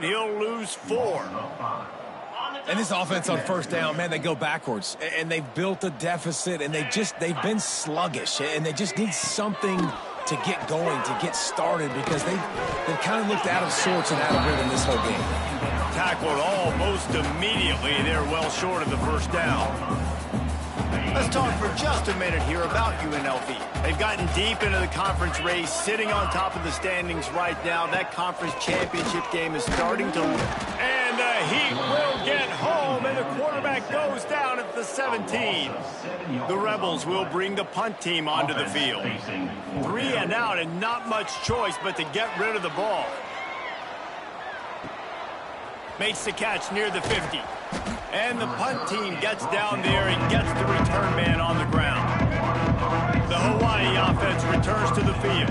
and he'll lose 4. And this offense on first down, man, they go backwards. And they've built a deficit, and they've been sluggish. And they just need something to get going, to get started, because they've kind of looked out of sorts and out of rhythm this whole game. Tackled almost immediately. They're well short of the first down. Let's talk for just a minute here about UNLV. They've gotten deep into the conference race, sitting on top of the standings right now. That conference championship game is starting to... And the Heat will get home, and the quarterback goes down at the 17. The Rebels will bring the punt team onto the field. 3 and out, and not much choice but to get rid of the ball. Makes the catch near the 50. And the punt team gets down there and gets the return man on the ground. The Hawaii offense returns to the field.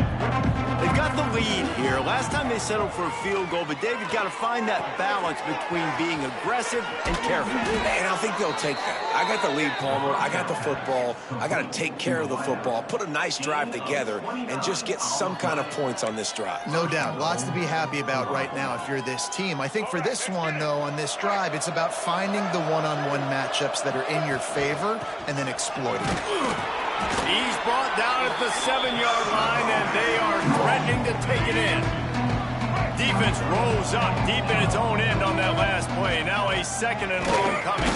They've got the lead here. Last time they settled for a field goal, but David got to find that balance between being aggressive and careful. And I think they'll take that. I got the lead, Palmer. I got the football. I got to take care of the football, put a nice drive together, and just get some kind of points on this drive. No doubt. Lots to be happy about right now if you're this team. I think for this one, though, on this drive, it's about finding the one-on-one matchups that are in your favor and then exploiting it. He's brought down at the 7-yard line, and they are threatening to take it in. Defense rolls up deep in its own end on that last play. Now a 2nd and long coming.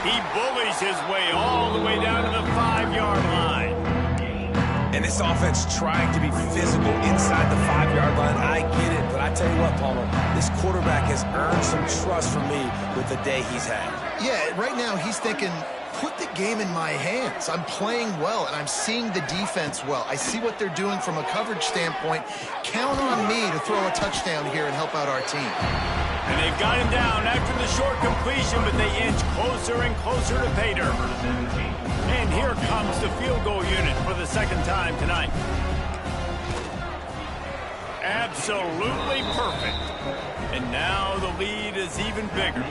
He bullies his way all the way down to the 5-yard line. And this offense trying to be physical inside the 5-yard line. I get it, but I tell you what, Palmer, this quarterback has earned some trust from me with the day he's had. Yeah, right now he's thinking, put the game in my hands. I'm playing well, and I'm seeing the defense well. I see what they're doing from a coverage standpoint. Count on me to throw a touchdown here and help out our team. And they've got him down after the short completion, but they inch closer and closer to pay dirt. And here comes the field goal unit for the 2nd time tonight. Absolutely perfect. And now the lead is even bigger.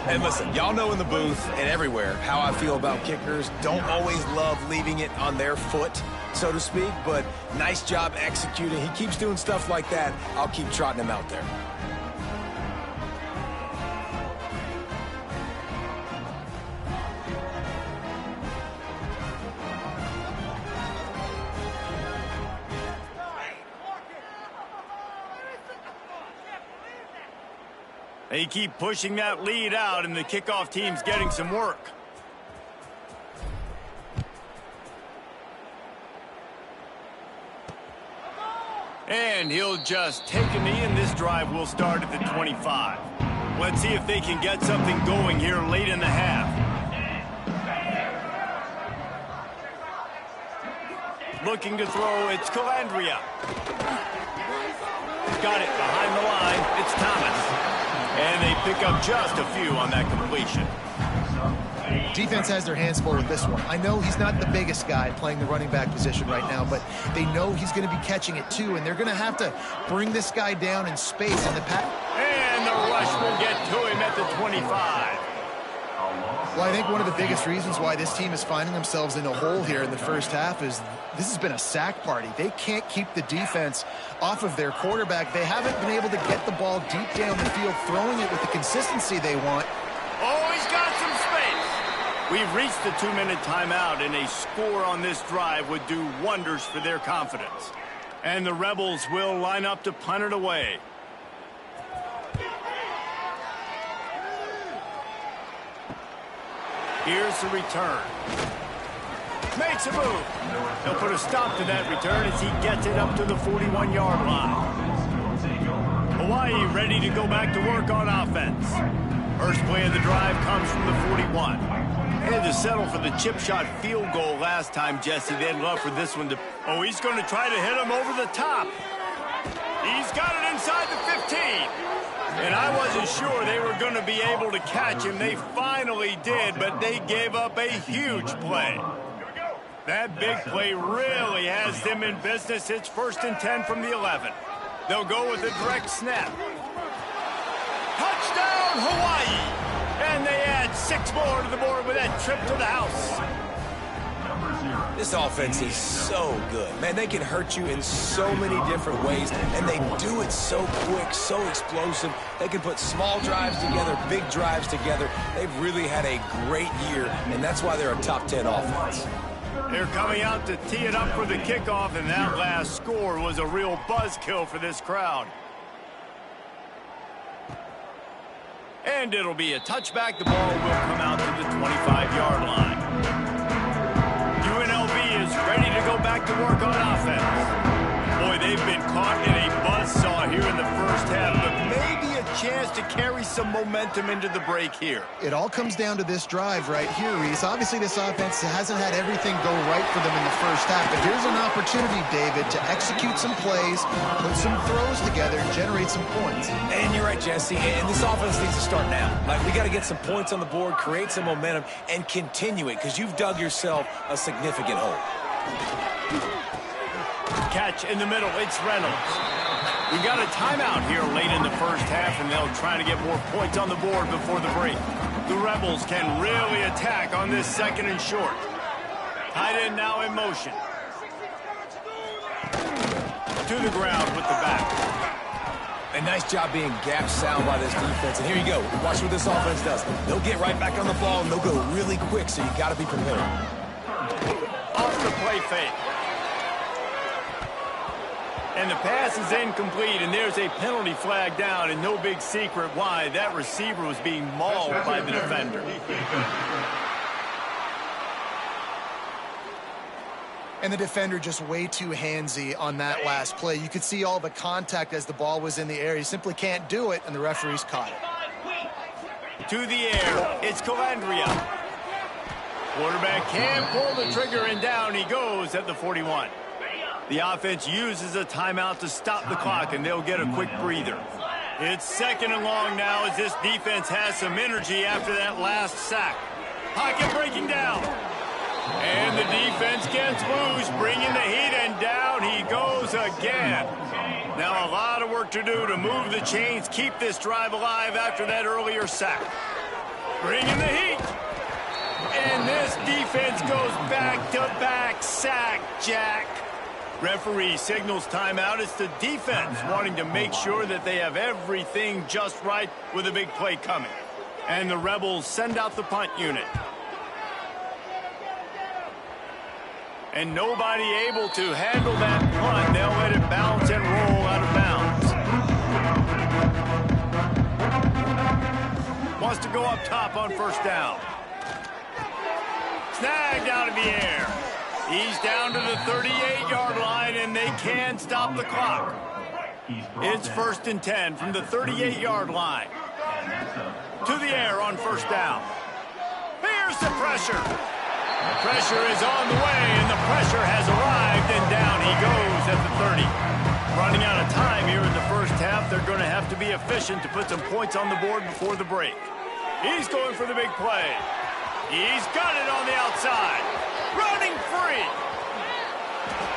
And listen, y'all know in the booth and everywhere how I feel about kickers. Don't always love leaving it on their foot, so to speak, but nice job executing. He keeps doing stuff like that. I'll keep trotting him out there. They keep pushing that lead out, and the kickoff team's getting some work. And he'll just take a knee, and this drive will start at the 25. Let's see if they can get something going here late in the half. Looking to throw, it's Calandria. Got it behind the line, it's Thomas. And they pick up just a few on that completion. Defense has their hands full with this one. I know he's not the biggest guy playing the running back position right now, but they know he's going to be catching it too, and they're going to have to bring this guy down in space in the pass. And the rush will get to him at the 25. Well, I think one of the biggest reasons why this team is finding themselves in a hole here in the first half is this has been a sack party. They can't keep the defense off of their quarterback. They haven't been able to get the ball deep down the field, throwing it with the consistency they want. Oh, he's got some space. We've reached the 2-minute timeout, and a score on this drive would do wonders for their confidence. And the Rebels will line up to punt it away. Here's the return. Makes a move. He'll put a stop to that return as he gets it up to the 41-yard line. Hawaii ready to go back to work on offense. First play of the drive comes from the 41. Had to settle for the chip shot field goal last time, Jesse. They'd love for this one to... Oh, he's going to try to hit him over the top. He's got it inside the 15. And I wasn't sure they were going to be able to catch him. They finally did, but they gave up a huge play. That big play really has them in business. It's 1st and 10 from the 11. They'll go with a direct snap. Touchdown, Hawaii! And they add 6 more to the board with that trip to the house. This offense is so good. Man, they can hurt you in so many different ways, and they do it so quick, so explosive. They can put small drives together, big drives together. They've really had a great year, and that's why they're a top 10 offense. They're coming out to tee it up for the kickoff, and that last score was a real buzzkill for this crowd. And it'll be a touchback. The ball will come out to the 25-yard line. UNLV is ready to go back to work on offense. Boy, they've been caught in a buzzsaw here in the first half, but maybe a chance to carry some momentum into the break here. It all comes down to this drive right here, Reese. Obviously, this offense hasn't had everything go right for them in the first half, but here's an opportunity, David, to execute some plays, put some throws together, and generate some points. And you're right, Jesse, and this offense needs to start now. Like, we got to get some points on the board, create some momentum, and continue it, because you've dug yourself a significant hole. Catch in the middle, it's Reynolds. We got a timeout here late in the first half, and they'll try to get more points on the board before the break. The Rebels can really attack on this 2nd and short. Tight end now in motion. To the ground with the back. A nice job being gap sound by this defense. And here you go. Watch what this offense does. They'll get right back on the ball, and they'll go really quick, so you got to be prepared. Off the play fake. And the pass is incomplete, and there's a penalty flag down, and no big secret why. That receiver was being mauled by the defender. And the defender just way too handsy on that last play. You could see all the contact as the ball was in the air. He simply can't do it, and the referees caught it. To the air, it's Calandria. Quarterback can pull the trigger, and down he goes at the 41. The offense uses a timeout to stop the clock, and they'll get a quick breather. It's 2nd and long now as this defense has some energy after that last sack. Pocket breaking down. And the defense gets loose, bringing the heat, and down he goes again. Now a lot of work to do to move the chains, keep this drive alive after that earlier sack. Bringing the heat. And this defense goes back-to-back sack, Jack. Referee signals timeout. It's the defense wanting to make sure that they have everything just right with a big play coming. And the Rebels send out the punt unit. And nobody able to handle that punt. They'll let it bounce and roll out of bounds. Wants to go up top on 1st down. Snagged out of the air. He's down to the 38-yard line, and they can stop the clock. It's 1st and 10 from the 38-yard line. To the air on 1st down. Here's the pressure. Pressure is on the way, and the pressure has arrived, and down he goes at the 30. Running out of time here in the first half. They're going to have to be efficient to put some points on the board before the break. He's going for the big play. He's got it on the outside. Running free.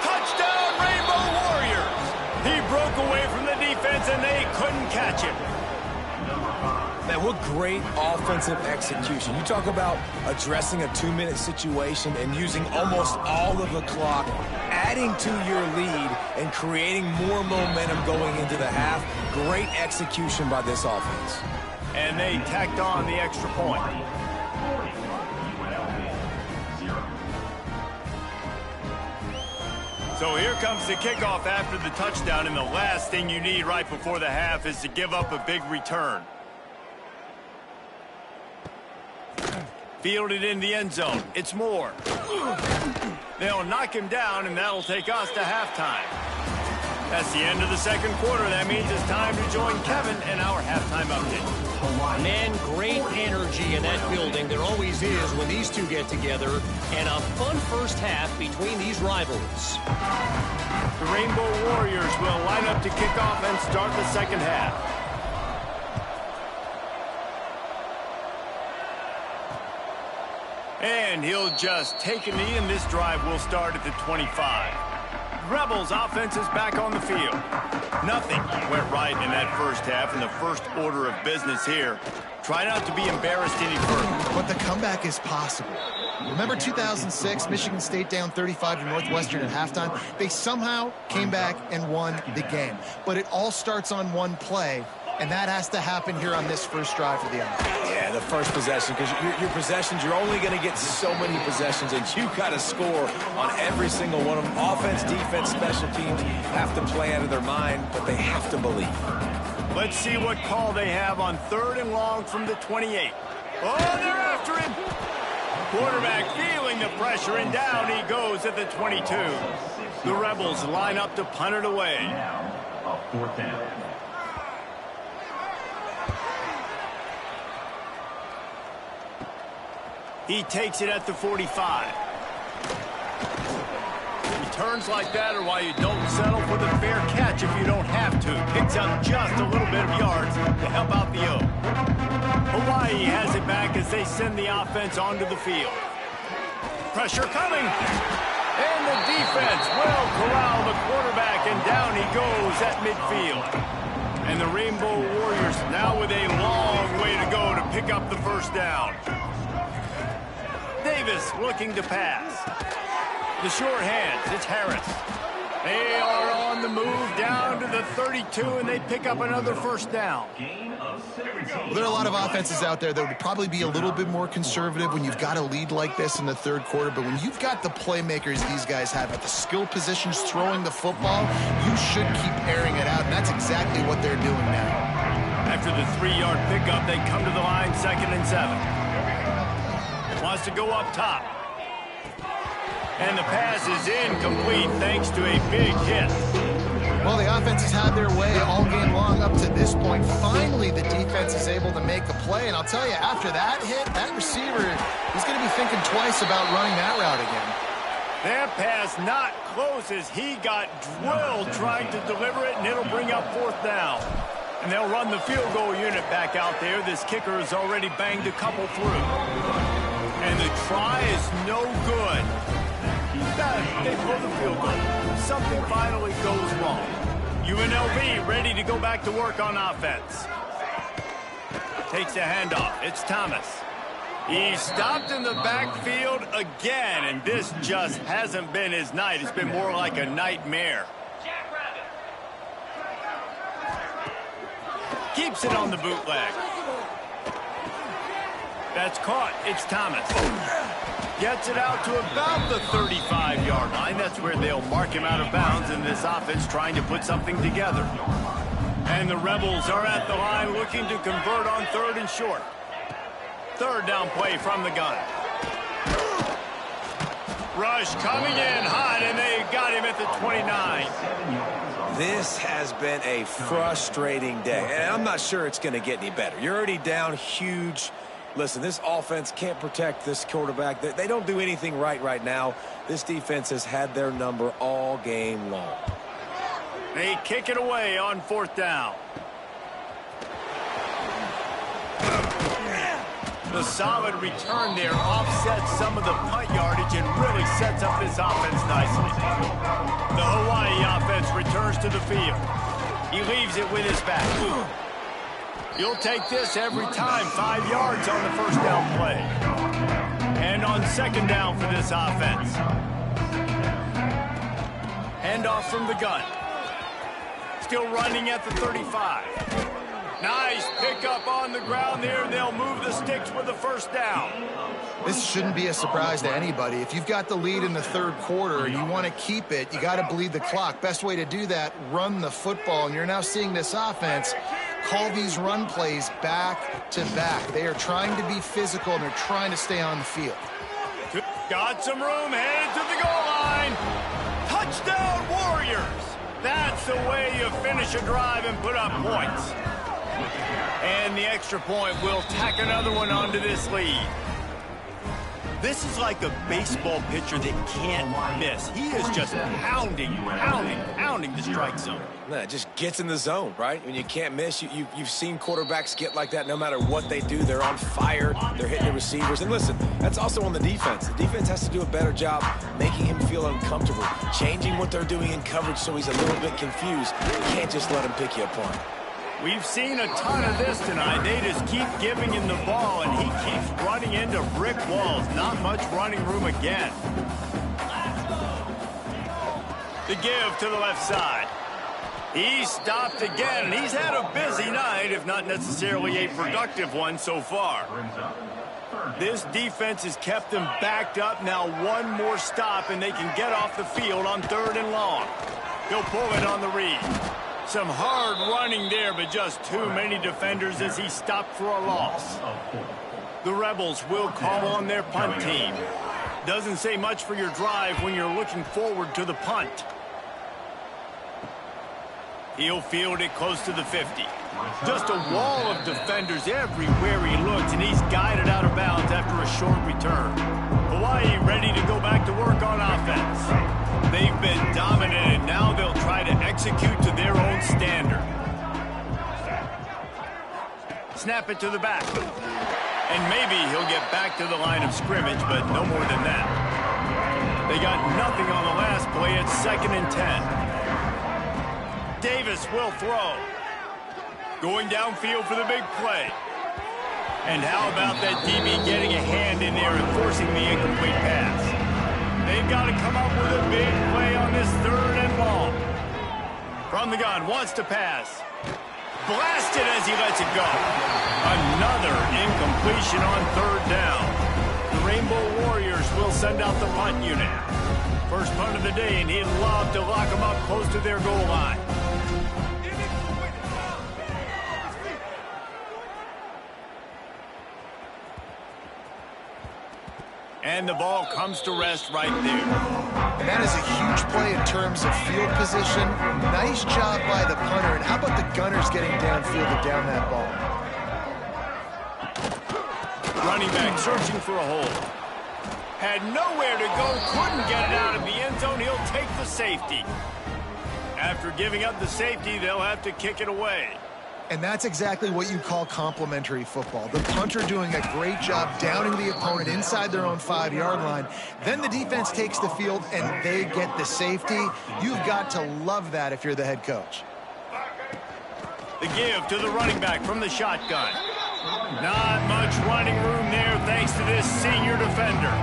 Touchdown, Rainbow Warriors. He broke away from the defense, and they couldn't catch him. Man, what great offensive execution. You talk about addressing a 2-minute situation and using almost all of the clock, adding to your lead, and creating more momentum going into the half. Great execution by this offense. And they tacked on the extra point. So here comes the kickoff after the touchdown, and the last thing you need right before the half is to give up a big return. Fielded in the end zone. It's Moore. They'll knock him down, and that'll take us to halftime. That's the end of the 2nd quarter. That means it's time to join Kevin and our halftime update. Man, great energy in that building. There always is when these two get together. And a fun first half between these rivals. The Rainbow Warriors will line up to kick off and start the 2nd half. And he'll just take a knee, and this drive will start at the 25. Rebels offense is back on the field. Nothing went right in that first half, and the first order of business here. Try not to be embarrassed any further. But the comeback is possible. Remember 2006, Michigan State down 35 to Northwestern at halftime? They somehow came back and won the game. But it all starts on one play, and that has to happen here on this first drive for the offense. Yeah, the first possession, because your possessions, you're only going to get so many possessions, and you've got to score on every single one of them. Offense, defense, special teams have to play out of their mind, but they have to believe. Let's see what call they have on 3rd and long from the 28. Oh, they're after him. Quarterback feeling the pressure, and down he goes at the 22. The Rebels line up to punt it away. Now, 4th down. He takes it at the 45. Returns like that are why you don't settle for the fair catch if you don't have to. Picks up just a little bit of yards to help out the O. Hawaii has it back as they send the offense onto the field. Pressure coming. And the defense will corral the quarterback, and down he goes at midfield. And the Rainbow Warriors now with a long way to go to pick up the first down. Davis looking to pass. The short hands, it's Harris. They are on the move down to the 32, and they pick up another first down. Well, there are a lot of offenses out there that would probably be a little bit more conservative when you've got a lead like this in the third quarter, but when you've got the playmakers these guys have at the skill positions throwing the football, you should keep airing it out, and that's exactly what they're doing now. After the 3-yard pickup, they come to the line 2nd and 7. Wants to go up top. And the pass is incomplete thanks to a big hit. Well, the offense has had their way all game long up to this point. Finally, the defense is able to make a play. And I'll tell you, after that hit, that receiver is going to be thinking twice about running that route again. That pass not close as he got drilled trying to deliver it, and it'll bring up 4th down. And they'll run the field goal unit back out there. This kicker has already banged a couple through. And the try is no good. They blow the field goal. Something finally goes wrong. UNLV ready to go back to work on offense. Takes the handoff. It's Thomas. He's stopped in the backfield again, and this just hasn't been his night. It's been more like a nightmare. Keeps it on the bootleg. That's caught. It's Thomas. Gets it out to about the 35-yard line. That's where they'll mark him out of bounds in this offense trying to put something together. And the Rebels are at the line looking to convert on 3rd and short. 3rd down play from the gun. Rush coming in hot, and they got him at the 29. This has been a frustrating day, and I'm not sure it's going to get any better. You're already down huge. Listen, this offense can't protect this quarterback. They don't do anything right now. This defense has had their number all game long. They kick it away on 4th down. The solid return there offsets some of the punt yardage and really sets up this offense nicely. The Hawaii offense returns to the field. He leaves it with his back. You'll take this every time. 5 yards on the first down play. And on 2nd down for this offense. Handoff from the gun. Still running at the 35. Nice pickup on the ground there. They'll move the sticks with the first down. This shouldn't be a surprise to anybody. If you've got the lead in the third quarter and you want to keep it, you got to bleed the clock. Best way to do that, run the football. And you're now seeing this offense call these run plays back to back. They are trying to be physical, and they're trying to stay on the field. Got some room, headed to the goal line. Touchdown, Warriors. That's the way you finish a drive and put up points. And the extra point will tack another one onto this lead. This is like a baseball pitcher that can't miss. He is just pounding the strike zone. No, it just gets in the zone, right? When you can't miss, you've seen quarterbacks get like that no matter what they do. They're on fire. They're hitting the receivers. And listen, that's also on the defense. The defense has to do a better job making him feel uncomfortable, changing what they're doing in coverage so he's a little bit confused. You can't just let him pick you apart. We've seen a ton of this tonight. They just keep giving him the ball, and he keeps running into brick walls. Not much running room again. The give to the left side. He stopped again, and he's had a busy night, if not necessarily a productive one so far. This defense has kept them backed up. Now one more stop, and they can get off the field on 3rd and long. He'll pull it on the read. Some hard running there, but just too many defenders as he stopped for a loss. The Rebels will call on their punt team. Doesn't say much for your drive when you're looking forward to the punt. He'll field it close to the 50. Just a wall of defenders everywhere he looks, and he's guided out of bounds after a short return. Hawaii ready to go back to work on offense. They've been dominant, and now they'll try to execute to their own standard. Snap it to the back. And maybe he'll get back to the line of scrimmage, but no more than that. They got nothing on the last play. It's 2nd and 10. Davis will throw. Going downfield for the big play. And how about that DB getting a hand in there and forcing the incomplete pass? They've got to come up with a big play on this 3rd and long. From the gun, wants to pass. Blasted as he lets it go. Another incompletion on 3rd down. The Rainbow Warriors will send out the punt unit. First punt of the day, and he'd love to lock them up close to their goal line. And the ball comes to rest right there. And that is a huge play in terms of field position. Nice job by the punter. And how about the gunners getting downfield to down that ball? Running back searching for a hole. Had nowhere to go, couldn't get it out of the end zone. He'll take the safety. After giving up the safety, they'll have to kick it away. And that's exactly what you call complementary football. The punter doing a great job downing the opponent inside their own 5-yard line. Then the defense takes the field and they get the safety. You've got to love that if you're the head coach. The give to the running back from the shotgun. Not much running room there thanks to this senior defender.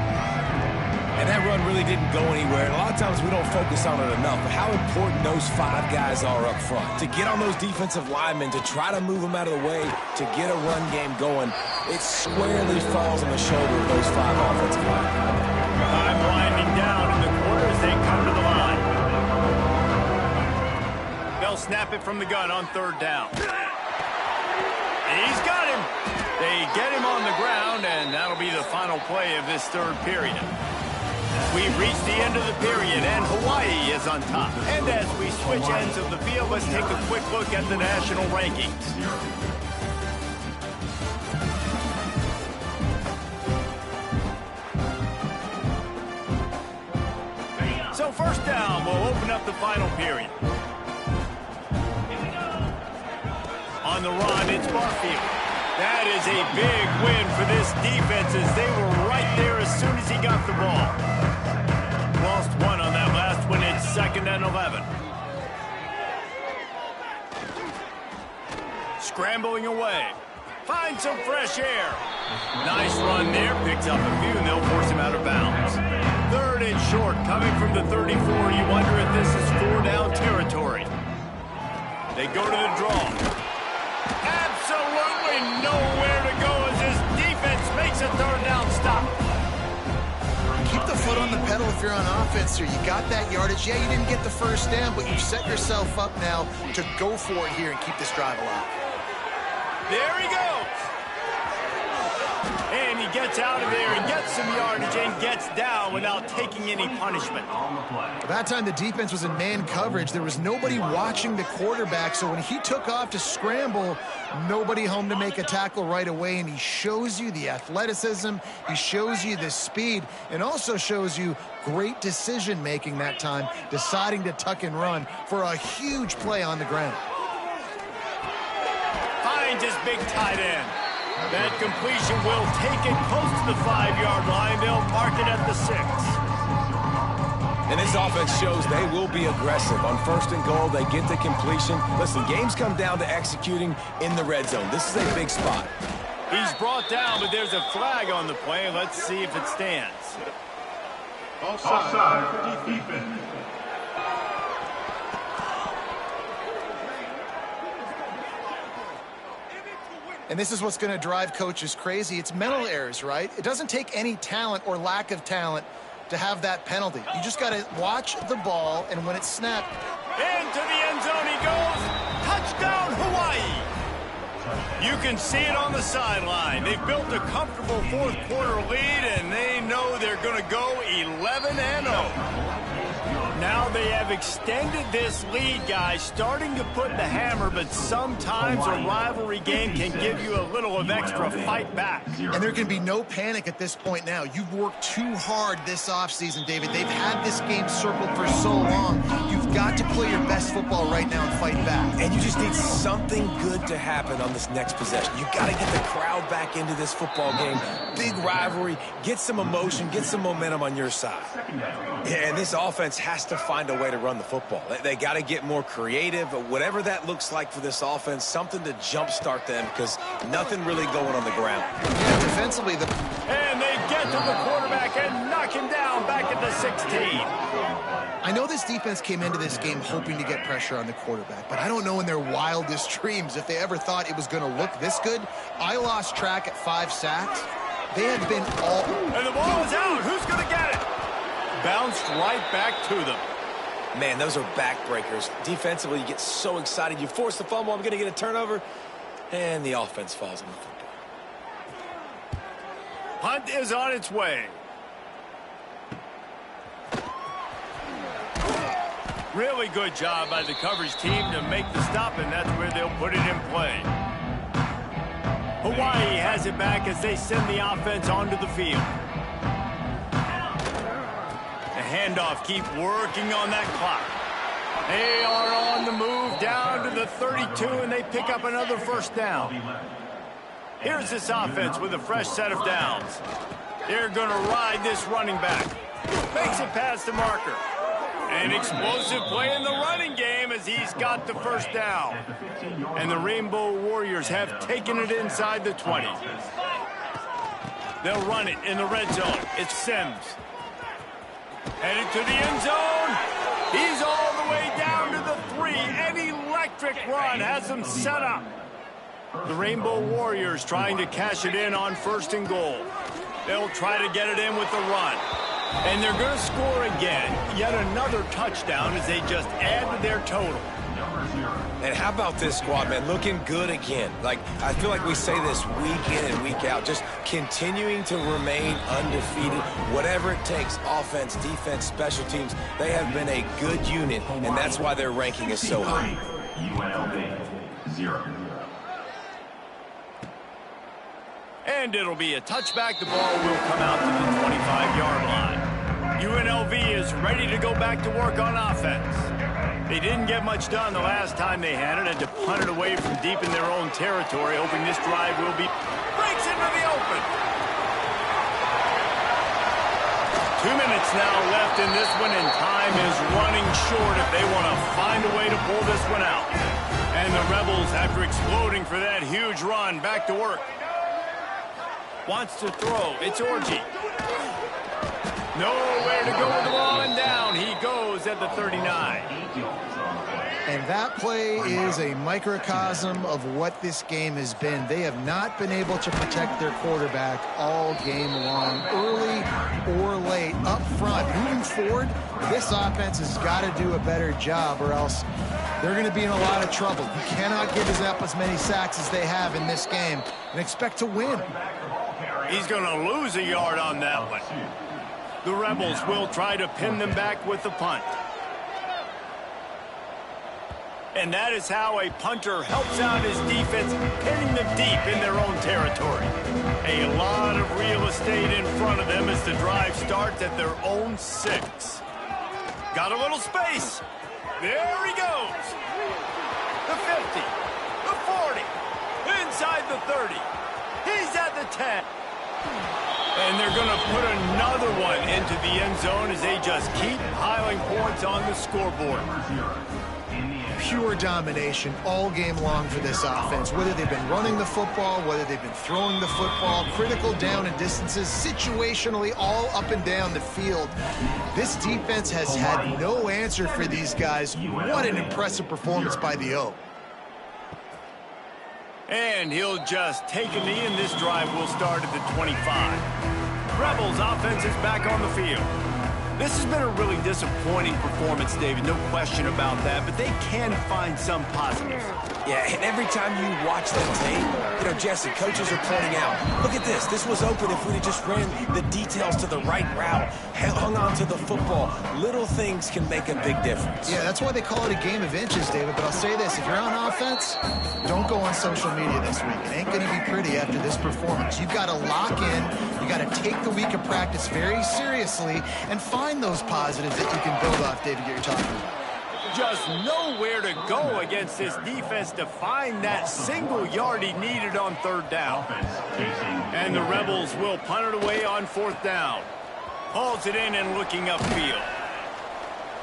And that run really didn't go anywhere. And a lot of times we don't focus on it enough, but how important those 5 guys are up front. To get on those defensive linemen, to try to move them out of the way, to get a run game going, it squarely falls on the shoulder of those 5 offensive linemen. Time winding down in the quarter as they come to the line. They'll snap it from the gun on 3rd down. He's got him. They get him on the ground, and that'll be the final play of this 3rd period. We've reached the end of the period, and Hawaii is on top. And as we switch ends of the field, let's take a quick look at the national rankings. So 1st down, we'll open up the final period. On the run, it's Barfield. That is a big win for this defense as they were right there as soon as he got the ball. Lost one on that last one. It's 2nd and 11. Scrambling away. Finds some fresh air. Nice run there. Picks up a few, and they'll force him out of bounds. 3rd and short, coming from the 34. You wonder if this is 4-down territory. They go to the draw. Absolutely nowhere to go as this defense makes a 3rd down stop. Keep the foot on the pedal if you're on offense here. You got that yardage. Yeah, you didn't get the 1st down, but you've set yourself up now to go for it here and keep this drive alive. There he goes. And he gets out of there and gets some yardage and gets down without taking any punishment. That time the defense was in man coverage. There was nobody watching the quarterback, so when he took off to scramble, nobody home to make a tackle right away, and he shows you the athleticism, he shows you the speed, and also shows you great decision-making that time, deciding to tuck and run for a huge play on the ground. Finds his big tight end. That completion will take it close to the 5-yard line. They'll mark it at the 6. And this offense shows they will be aggressive. On 1st and goal, they get the completion. Listen, games come down to executing in the red zone. This is a big spot. He's brought down, but there's a flag on the play. Let's see if it stands. Offside for defense. And this is what's going to drive coaches crazy. It's mental errors, right? It doesn't take any talent or lack of talent to have that penalty. You just got to watch the ball, and when it's snapped. Into the end zone he goes. Touchdown, Hawaii. You can see it on the sideline. They've built a comfortable 4th quarter lead, and they know they're going to go 11-0. Now they have extended this lead, guys, starting to put the hammer, but sometimes a rivalry game can give you a little of extra fight back. And there can be no panic at this point now. You've worked too hard this offseason, David. They've had this game circled for so long. You've got to play your best football right now and fight back. And you just need something good to happen on this next possession. You got to get the crowd back into this football game. Big rivalry. Get some emotion. Get some momentum on your side. Yeah, and this offense has to find a way to run the football. They got to get more creative, but whatever that looks like for this offense, something to jumpstart them because nothing really going on the ground. Yeah, defensively, and they get to the quarterback and knock him down back at the 16. I know this defense came into this game hoping to get pressure on the quarterback, but I don't know in their wildest dreams if they ever thought it was going to look this good. I lost track at 5 sacks. They have been all... And the ball is out. Who's going to get it? Bounced right back to them. Man, those are backbreakers. Defensively, you get so excited. You force the fumble. I'm going to get a turnover. And the offense falls on the football. Punt is on its way. Really good job by the coverage team to make the stop, and that's where they'll put it in play. Hawaii has it back as they send the offense onto the field. Handoff, keep working on that clock. They are on the move down to the 32, and they pick up another 1st down. Here's this offense with a fresh set of downs. They're going to ride this running back. Makes it past the marker. An explosive play in the running game as he's got the 1st down. And the Rainbow Warriors have taken it inside the 20. They'll run it in the red zone. It's Sims. Headed to the end zone. He's all the way down to the 3. An electric run has him set up. The Rainbow Warriors trying to cash it in on 1st and goal. They'll try to get it in with the run. And they're going to score again. Yet another touchdown as they just add to their total. And how about this squad, man? Looking good again. Like, I feel like we say this week in and week out. Just continuing to remain undefeated. Whatever it takes, offense, defense, special teams. They have been a good unit, and that's why their ranking is so high. UNLV, 0. And it'll be a touchback. The ball will come out to the 25-yard line. UNLV is ready to go back to work on offense. They didn't get much done the last time they had it, and to punt it away from deep in their own territory, hoping this drive will be... Breaks into the open. 2 minutes now left in this one, and time is running short if they want to find a way to pull this one out. And the Rebels, after exploding for that huge run, back to work. Wants to throw. It's Orji. Nowhere to go with the ball, and down he goes at the 39. And that play is a microcosm of what this game has been. They have not been able to protect their quarterback all game long, early or late, up front. Moving forward, this offense has got to do a better job, or else they're going to be in a lot of trouble. You cannot give up as many sacks as they have in this game and expect to win. He's going to lose a yard on that one. The Rebels will try to pin them back with the punt. And that is how a punter helps out his defense, pinning them deep in their own territory. A lot of real estate in front of them as the drive starts at their own 6. Got a little space. There he goes. The 50, the 40, inside the 30. He's at the 10. And they're going to put another one into the end zone as they just keep piling points on the scoreboard. Pure domination all game long for this offense. Whether they've been running the football, whether they've been throwing the football, critical down and distances, situationally all up and down the field. This defense has had no answer for these guys. What an impressive performance by the O. And he'll just take a knee, and this drive will start at the 25. Rebels offense is back on the field. This has been a really disappointing performance, David, no question about that, but they can find some positives. Yeah, and every time you watch that tape, Jesse, coaches are pointing out, look at this. This was open if we'd have just ran the details to the right route, hung on to the football. Little things can make a big difference. Yeah, that's why they call it a game of inches, David, but I'll say this. If you're on offense, don't go on social media this week. It ain't going to be pretty after this performance. You've got to lock in. You got to take the week of practice very seriously and find those positives that you can build off, David, you're talking about. Just nowhere to go against this defense to find that single yard he needed on third down. And the Rebels will punt it away on fourth down. Hauls it in and looking upfield.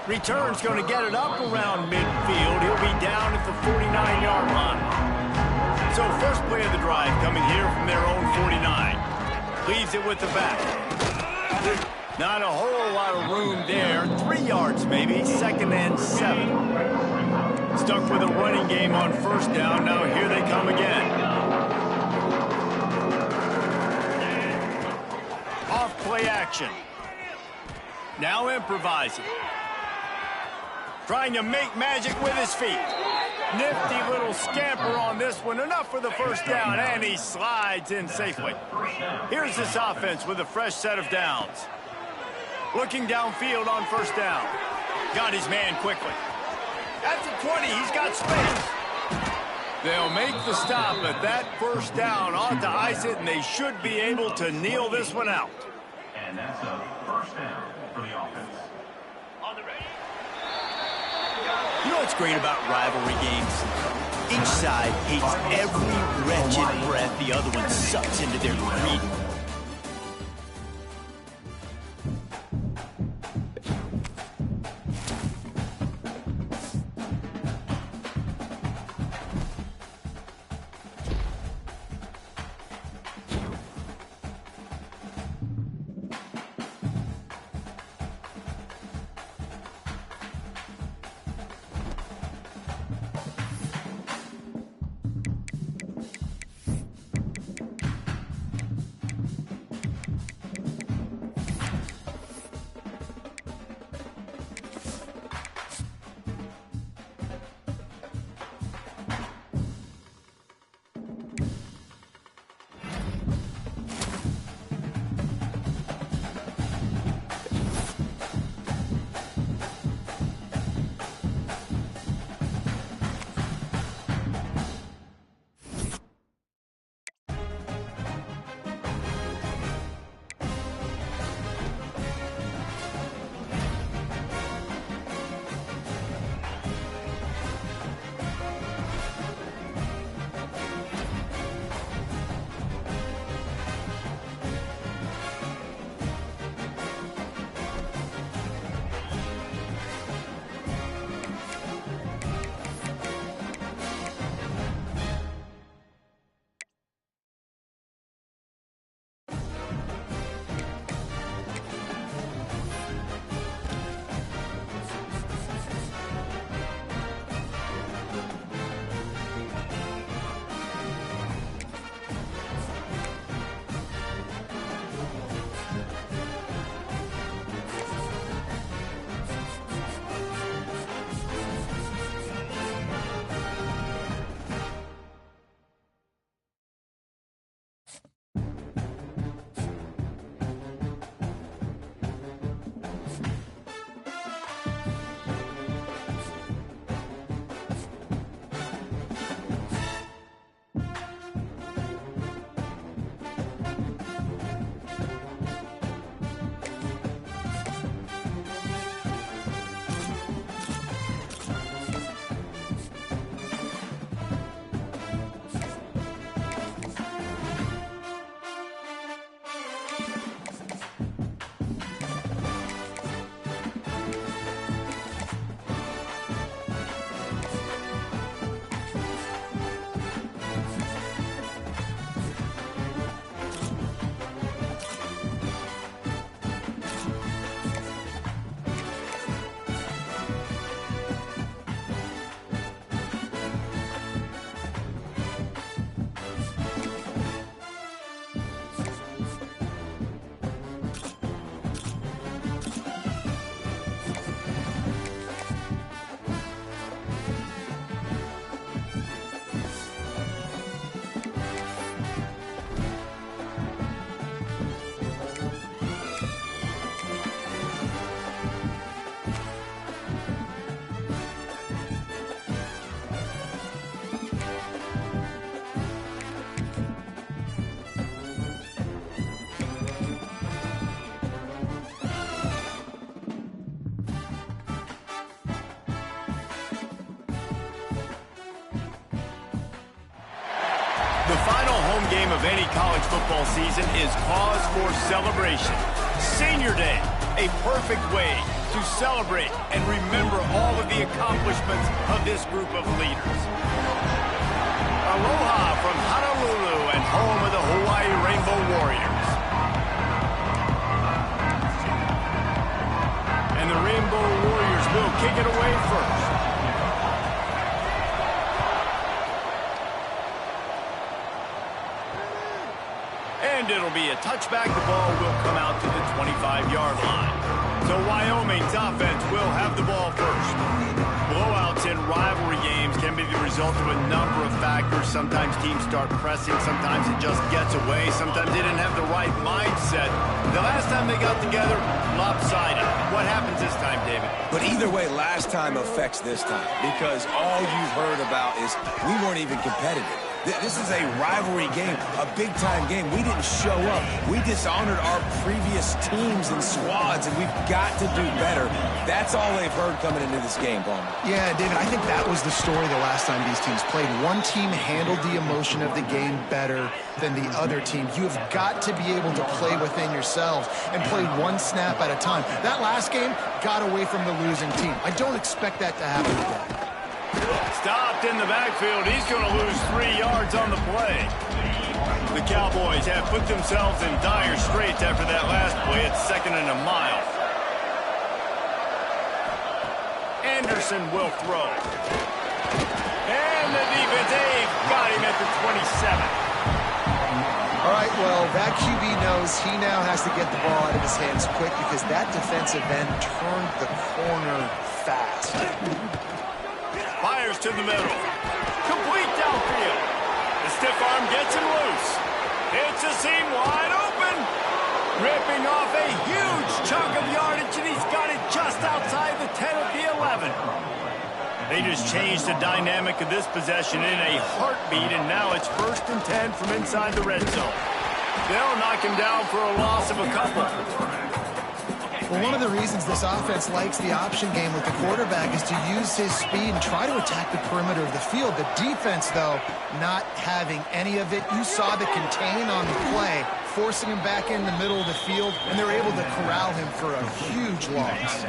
Return's going to get it up around midfield. He'll be down at the 49-yard line. So first play of the drive coming here from their own 49. Leaves it with the back. Not a whole lot of room there. 3 yards maybe. Second and 7. Stuck with a running game on first down. Now here they come again. Off play action. Now improvising. Trying to make magic with his feet. Nifty little scamper on this one. Enough for the first down, and he slides in safely. Here's this offense with a fresh set of downs. Looking downfield on first down. Got his man quickly. At the 20, he's got space. They'll make the stop, but that first down ought to ice it, and they should be able to kneel this one out. And that's a first down for the offense. You know what's great about rivalry games? Each side hates every wretched breath the other one sucks into their greed. The final home game of any college football season is cause for celebration. Senior Day, a perfect way to celebrate and remember all of the accomplishments of this group of leaders. Aloha from Honolulu and home of the Hawaii Rainbow Warriors. And the Rainbow Warriors will kick it away first. And it'll be a touchback. The ball will come out to the 25-yard line. So Wyoming's offense will have the ball first. Blowouts in rivalry games can be the result of a number of factors. Sometimes teams start pressing. Sometimes it just gets away. Sometimes they didn't have the right mindset. The last time they got together, lopsided. What happens this time, David? But either way, last time affects this time because all you've heard about is we weren't even competitive. This is a rivalry game, a big-time game. We didn't show up. We dishonored our previous teams and squads, and we've got to do better. That's all they've heard coming into this game, Palmer. Yeah, David, I think that was the story the last time these teams played. One team handled the emotion of the game better than the other team. You have got to be able to play within yourselves and play one snap at a time. That last game got away from the losing team. I don't expect that to happen again. Stopped in the backfield. He's going to lose 3 yards on the play. The Cowboys have put themselves in dire straits after that last play. It's 2nd and a mile. Anderson will throw. And the defense, they've got him at the 27. All right, well, that QB knows he now has to get the ball out of his hands quick because that defensive end turned the corner fast. Fires to the middle. Complete downfield. The stiff arm gets him loose. It's a seam wide open. Ripping off a huge chunk of yardage, and he's got it just outside the 10 of the 11. They just changed the dynamic of this possession in a heartbeat, and now it's 1st and 10 from inside the red zone. They'll knock him down for a loss of a couple. Well, one of the reasons this offense likes the option game with the quarterback is to use his speed and try to attack the perimeter of the field. The defense, though, not having any of it. You saw the contain on the play, forcing him back in the middle of the field, and they're able to corral him for a huge loss.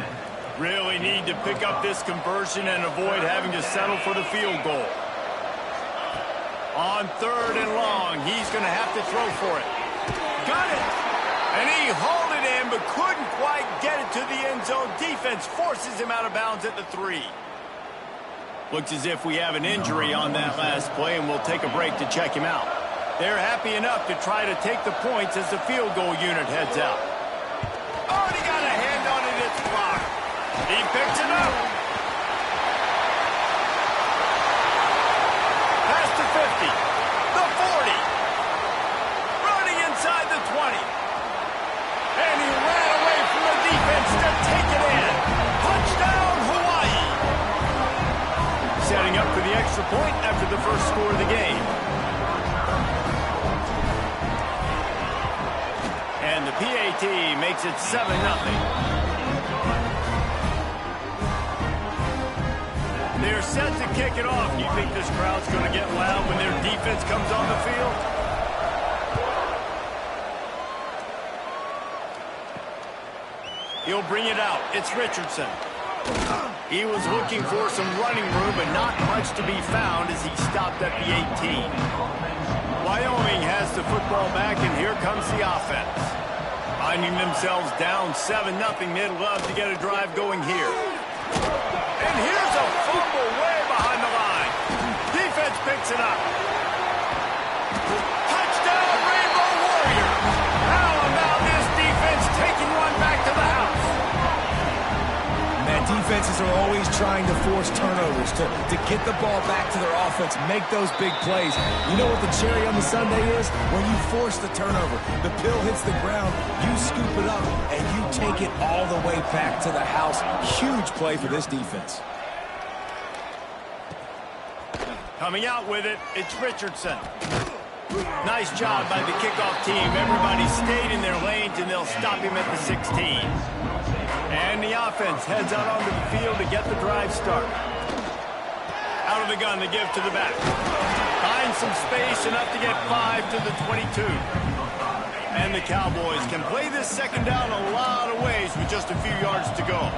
Really need to pick up this conversion and avoid having to settle for the field goal. On 3rd and long, he's going to have to throw for it. Got it! And he hauled it in, but couldn't quite get it to the end zone. Defense forces him out of bounds at the 3. Looks as if we have an injury on that last play, and we'll take a break to check him out. They're happy enough to try to take the points as the field goal unit heads out. Already got a hand on it, it's blocked. He picks it up. Past the 50, the 40. Running inside the 20. And he ran away from the defense to take it in. Touchdown, Hawaii. Setting up for the extra point after the first score of the game. And the PAT makes it 7-0. They're set to kick it off. You think this crowd's going to get loud when their defense comes on the field? He'll bring it out. It's Richardson. He was looking for some running room, but not much to be found as he stopped at the 18. Wyoming has the football back, and here comes the offense. Finding themselves down 7-0, they'd love to get a drive going here. And here's a fumble way behind the line. Defense picks it up. Touchdown, Rainbow Warriors. How about this defense taking one back to the house? Man, defenses are always trying to force turnovers to get the ball back to their offense, make those big plays. You know what the cherry on the sundae is? When you force the turnover, the pill hits the ground, you scoop it up, and you take it all the way back to the house. Huge play for this defense. Coming out with it, it's Richardson. Nice job by the kickoff team. Everybody stayed in their lanes, and they'll stop him at the 16. And the offense heads out onto the field to get the drive started. Out of the gun, the give to the back. Find some space, enough to get 5 to the 22. And the Cowboys can play this second down a lot of ways with just a few yards to go.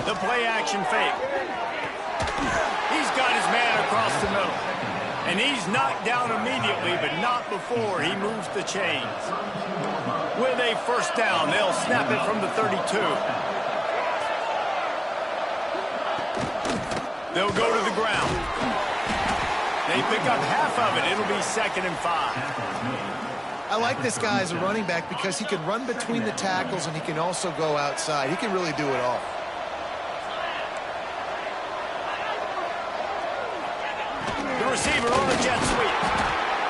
The play-action fake. He's got his man across the middle. And he's knocked down immediately, but not before he moves the chains. With a first down, they'll snap it from the 32. They'll go to the ground. They pick up half of it. It'll be 2nd and 5. I like this guy as a running back because he can run between the tackles and he can also go outside. He can really do it all. The receiver on a jet sweep.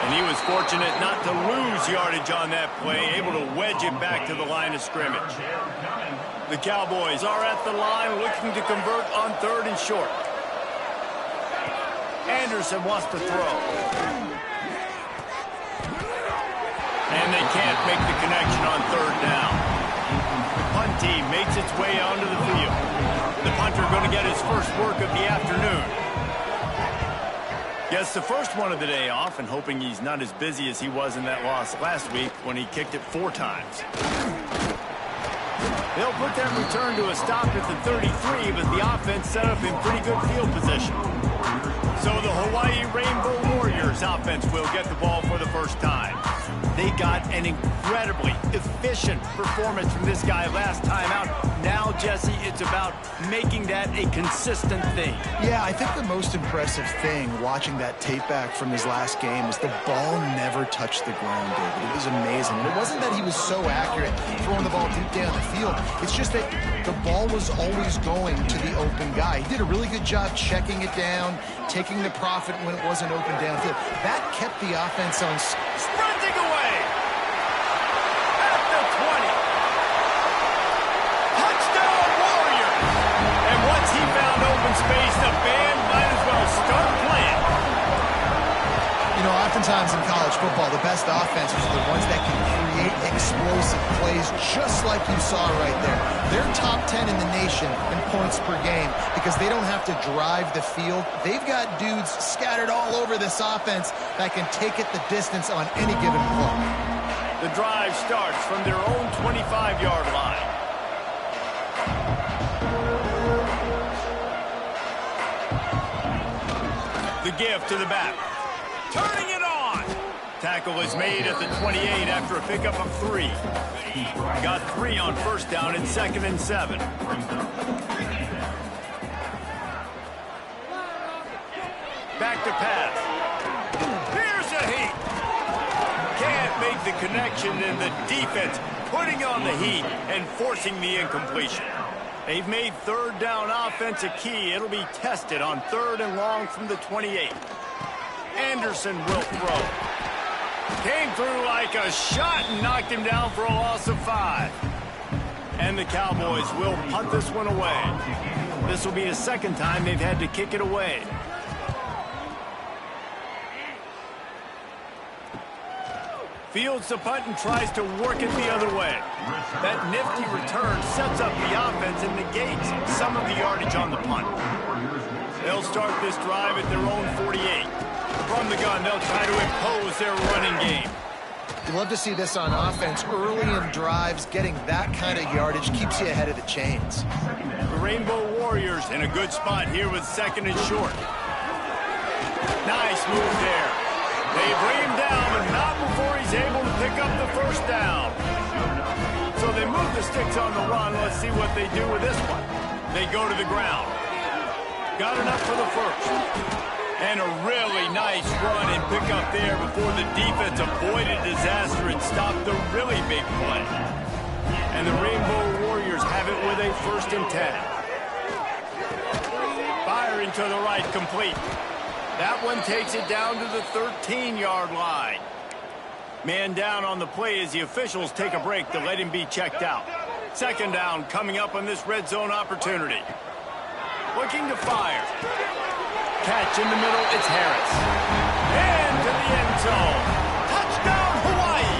And he was fortunate not to lose yardage on that play, able to wedge it back to the line of scrimmage. The Cowboys are at the line looking to convert on 3rd and short. Anderson wants to throw. And they can't make the connection on 3rd down. The punt team makes its way onto the field. The punter going to get his first work of the afternoon. Gets the first one of the day off and hoping he's not as busy as he was in that loss last week when he kicked it 4 times. They'll put that return to a stop at the 33, but the offense set up in pretty good field position. So the Hawaii Rainbow Warriors offense will get the ball for the first time. They got an incredibly efficient performance from this guy last time out. Now, Jesse, it's about making that a consistent thing. Yeah, I think the most impressive thing watching that tape back from his last game is the ball never touched the ground, David. It was amazing. And it wasn't that he was so accurate throwing the ball deep down the field. It's just that the ball was always going to the open guy. He did a really good job checking it down, taking the profit when it wasn't open downfield. That kept the offense on sprinting away at the 20. Touchdown Warriors! And once he found open space, the band might as well start playing. You know, oftentimes in college football, the best offenses are the ones that can create explosive plays just like you saw right there. They're top 10 in the nation in points per game because they don't have to drive the field. They've got dudes scattered all over this offense that can take it the distance on any given play. The drive starts from their own 25-yard line. The give to the back. Turning it on. Tackle is made at the 28 after a pickup of 3. Got 3 on first down and 2nd and 7. Back to pass. Here's a heat. Can't make the connection, and the defense putting on the heat and forcing the incompletion. They've made 3rd down offense a key. It'll be tested on 3rd and long from the 28. Anderson will throw. Came through like a shot and knocked him down for a loss of 5. And the Cowboys will punt this one away. This will be the 2nd time they've had to kick it away. Fields the punt and tries to work it the other way. That nifty return sets up the offense and negates some of the yardage on the punt. They'll start this drive at their own 48. From the gun, they'll try to impose their running game. You love to see this on offense. Early in drives, getting that kind of yardage keeps you ahead of the chains. The Rainbow Warriors in a good spot here with 2nd and short. Nice move there. They bring him down, but not before he's able to pick up the first down. So they move the sticks on the run. Let's see what they do with this one. They go to the ground. Got enough for the first. And a really nice run and pick up there before the defense avoided disaster and stopped the really big play. And the Rainbow Warriors have it with a 1st and 10. Firing to the right, complete. That one takes it down to the 13-yard line. Man down on the play as the officials take a break to let him be checked out. 2nd down coming up on this red zone opportunity. Looking to fire. Catch in the middle, it's Harris. And to the end zone. Touchdown, Hawaii!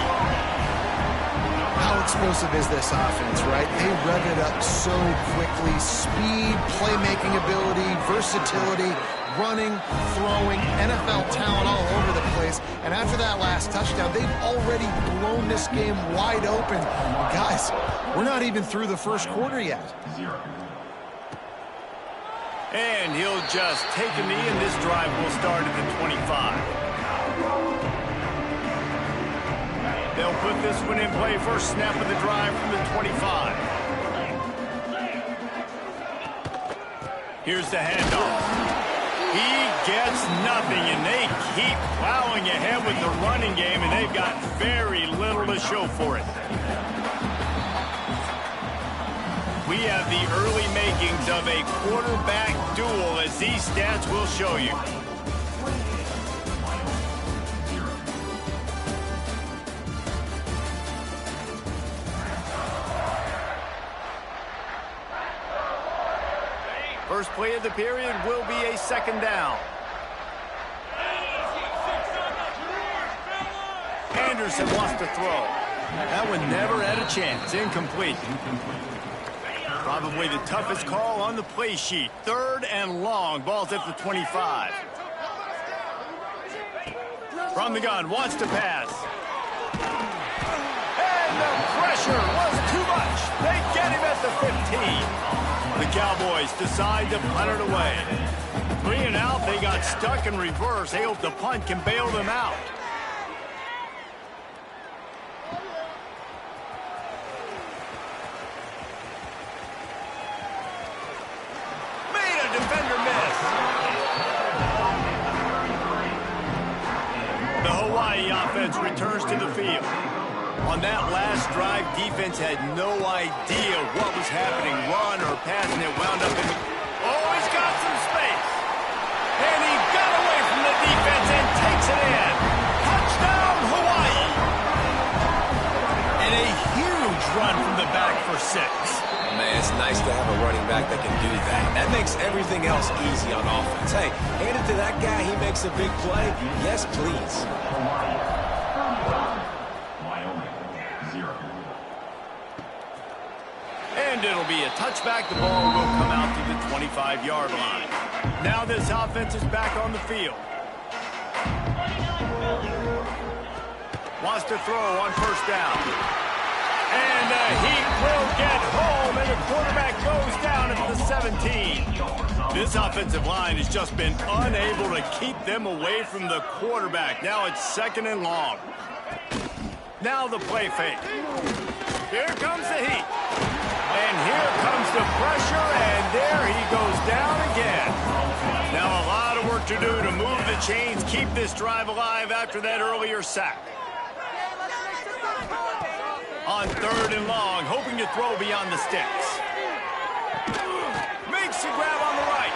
How explosive is this offense, right? They rev it up so quickly. Speed, playmaking ability, versatility. running, throwing, NFL talent all over the place. And after that last touchdown, they've already blown this game wide open. Guys, we're not even through the first quarter yet. And he'll just take a knee, and this drive will start at the 25. They'll put this one in play. First snap of the drive from the 25. Here's the handoff. He gets nothing, and they keep plowing ahead with the running game, and they've got very little to show for it. We have the early makings of a quarterback duel, as these stats will show you. First play of the period will be a second down. Anderson wants to throw. That one never had a chance. Incomplete. Probably the toughest call on the play sheet. Third and long. Ball's at the 25. From the gun, wants to pass. And the pressure was too much. They get him at the 15. The Cowboys decide to punt it away. 3 and out, they got stuck in reverse. They hope the punt can bail them out. Made a defender miss. The Hawaii offense returns to the field. On that last drive, defense had no idea what was happening. Run or pass, and it wound up in the... Oh, he's got some space. And he got away from the defense and takes it in. Touchdown, Hawaii. And a huge run from the back for 6. Man, it's nice to have a running back that can do that. That makes everything else easy on offense. Hey, hand it to that guy, he makes a big play. Yes, please. And it'll be a touchback. The ball will come out to the 25-yard line. Now this offense is back on the field. Wants to throw on first down. And he will get home, and the quarterback goes down at the 17. This offensive line has just been unable to keep them away from the quarterback. Now it's second and long. Now the play fake. Here comes the heat. And here comes the pressure, and there he goes down again. Now a lot of work to do to move the chains, keep this drive alive after that earlier sack. On third and long, hoping to throw beyond the sticks. Makes the grab on the right.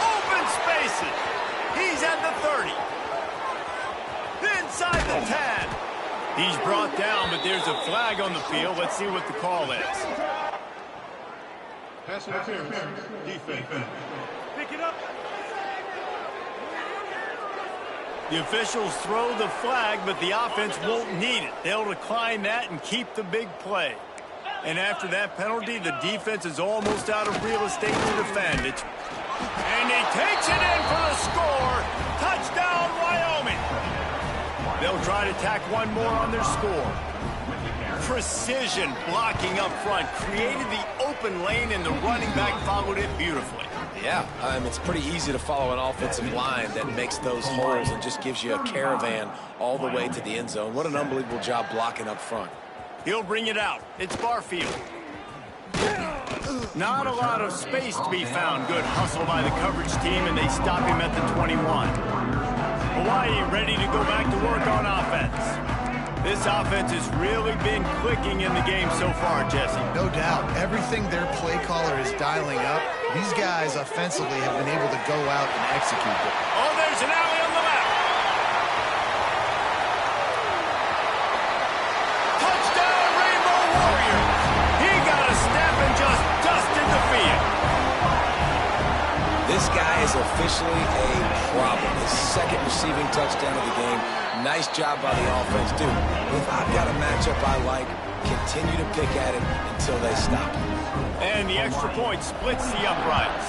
Open spaces. He's at the 30. Inside the 10. He's brought down, but there's a flag on the field. Let's see what the call is. Pass interference. Defense. Pick it up. The officials throw the flag, but the offense won't need it. They'll decline that and keep the big play. And after that penalty, the defense is almost out of real estate to defend it. And he takes it in for the score. Touchdown, Wyoming. They'll try to tack one more on their score. Precision blocking up front created the open lane, and the running back followed it beautifully. Yeah, it's pretty easy to follow an offensive line that makes those holes and just gives you a caravan all the way to the end zone. What an unbelievable job blocking up front. He'll bring it out. It's Barfield. Not a lot of space to be found. Good hustle by the coverage team, and they stop him at the 21. Hawaii ready to go back to work on offense. This offense has really been clicking in the game so far, Jesse. No doubt. Everything their play caller is dialing up, these guys offensively have been able to go out and execute it. Oh, there's an alley on the left. Touchdown, Rainbow Warrior. He got a step and just dusted the field. This guy is officially a problem. His second receiving touchdown of the game. Nice job by the offense, dude. If I've got a matchup I like, continue to pick at it until they stop. And the extra point splits the uprights.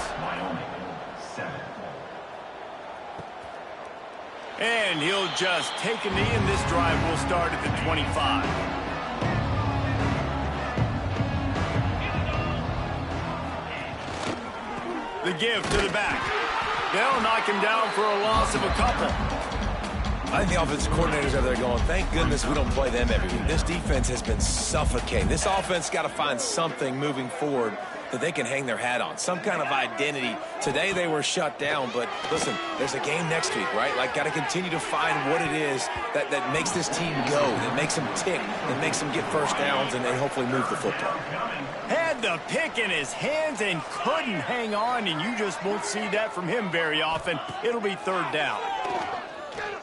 And he'll just take a knee, and this drive will start at the 25. The give to the back. They'll knock him down for a loss of a couple. I think the offensive coordinators are there going, thank goodness we don't play them every week. This defense has been suffocating. This offense got to find something moving forward that they can hang their hat on, some kind of identity. Today they were shut down, but listen, there's a game next week, right? Like, got to continue to find what it is that makes this team go, that makes them tick, that makes them get first downs and hopefully move the football. Had the pick in his hands and couldn't hang on, and you just won't see that from him very often. It'll be third down.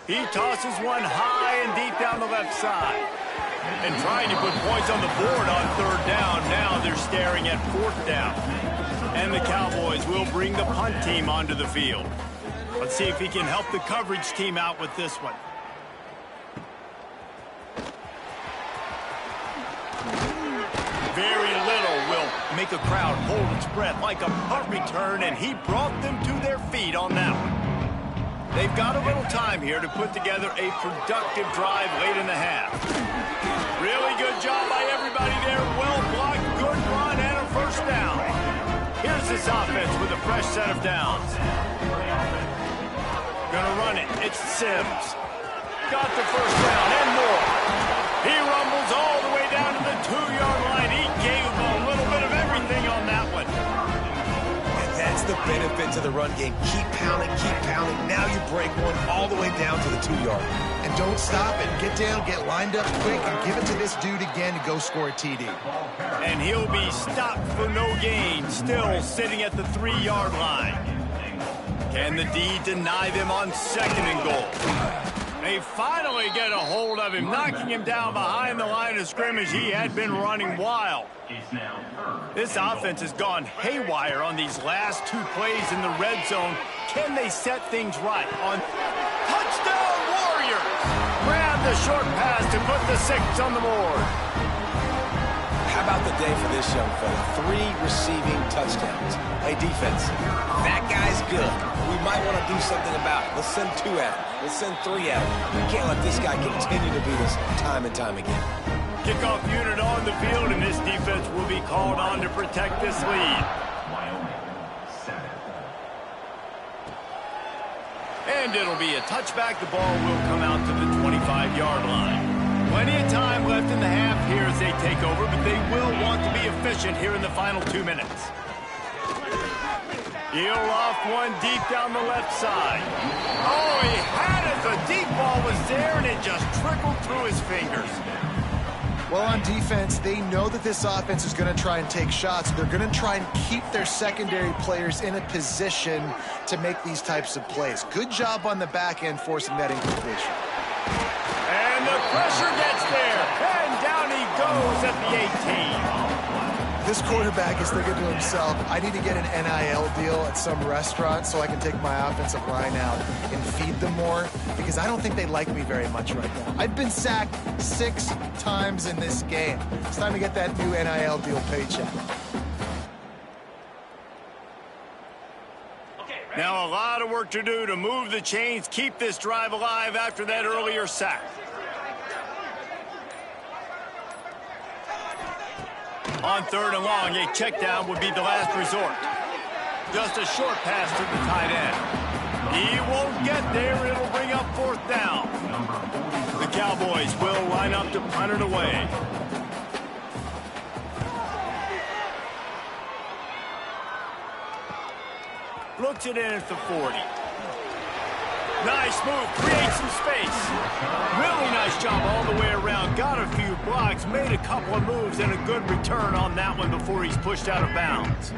He tosses one high and deep down the left side. And trying to put points on the board on third down. Now they're staring at fourth down. And the Cowboys will bring the punt team onto the field. Let's see if he can help the coverage team out with this one. Very little will make a crowd hold its breath like a punt return, and he brought them to their feet on that one. They've got a little time here to put together a productive drive late in the half. Really good job by everybody there. Well blocked, good run, and a first down. Here's this offense with a fresh set of downs. Gonna run it. It's Sims. Got the first down and more. He rumbles all the way down to the 2-yard line. He gave a little bit of everything on that one. That's the benefit to the run game. Keep pounding, keep pounding. Now you break one all the way down to the 2-yard. And don't stop it. Get down, get lined up quick, and give it to this dude again to go score a TD. And he'll be stopped for no gain, still sitting at the 3-yard line. Can the D deny them on second and goal? They finally get a hold of him, knocking him down behind the line of scrimmage. He had been running wild. This offense has gone haywire on these last two plays in the red zone. Can they set things right on touchdown Warriors? Grab the short pass to put the 6 on the board. How about the day for this young fella? 3 receiving touchdowns. Hey, defense, that guy's good. We might want to do something about it. Let's send 2 at him. Let's send 3 at him. We can't let this guy continue to beat us time and time again. Kickoff unit on the field, and this defense will be called on to protect this lead. And it'll be a touchback. The ball will come out to the 25-yard line. Plenty of time left in the half here as they take over, but they will want to be efficient here in the final 2 minutes. He'll off one deep down the left side. Oh, he had it. The deep ball was there, and it just trickled through his fingers. Well, on defense, they know that this offense is going to try and take shots. They're going to try and keep their secondary players in a position to make these types of plays. Good job on the back end forcing that incompletion. And the pressure gets there. And down he goes at the 18. This quarterback is thinking to himself, I need to get an NIL deal at some restaurant so I can take my offensive line out and feed them more, because I don't think they like me very much right now. I've been sacked 6 times in this game. It's time to get that new NIL deal paycheck. Now a lot of work to do to move the chains, keep this drive alive after that earlier sack. On third and long, a check down would be the last resort. Just a short pass to the tight end. He won't get there. It'll bring up fourth down. The Cowboys will line up to punt it away. Looks it in at the 40. Nice move, creates some space. Really nice job all the way around. Got a few blocks, made a couple of moves, and a good return on that one before he's pushed out of bounds.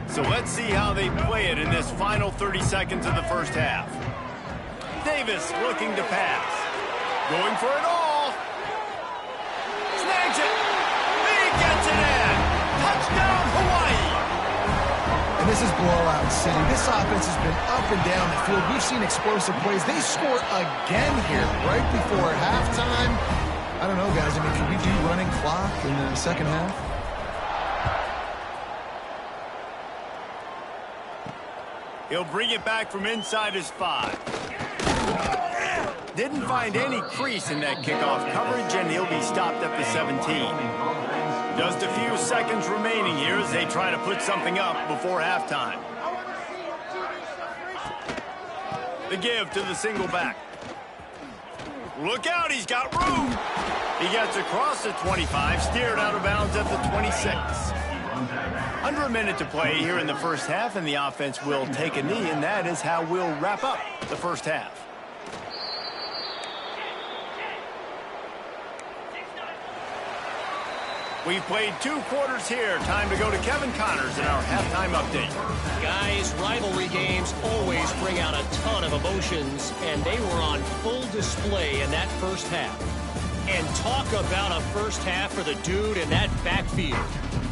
So let's see how they play it in this final 30 seconds of the first half. Davis looking to pass. Going for it all. Snags it. He gets it in. Touchdown, Hawaii. And this is blowout city. This offense has been up and down the field. We've seen explosive plays. They score again here right before halftime. I don't know, guys. I mean, can we do running clock in the second half? He'll bring it back from inside his 5. Didn't find any crease in that kickoff coverage, and he'll be stopped at the 17. Just a few seconds remaining here as they try to put something up before halftime. The give to the single back. Look out, he's got room. He gets across the 25, steered out of bounds at the 26. Under a minute to play here in the first half, and the offense will take a knee, and that is how we'll wrap up the first half. We've played 2 quarters here. Time to go to Kevin Connors in our halftime update. Guys, rivalry games always bring out a ton of emotions, and they were on full display in that first half. And talk about a first half for the dude in that backfield.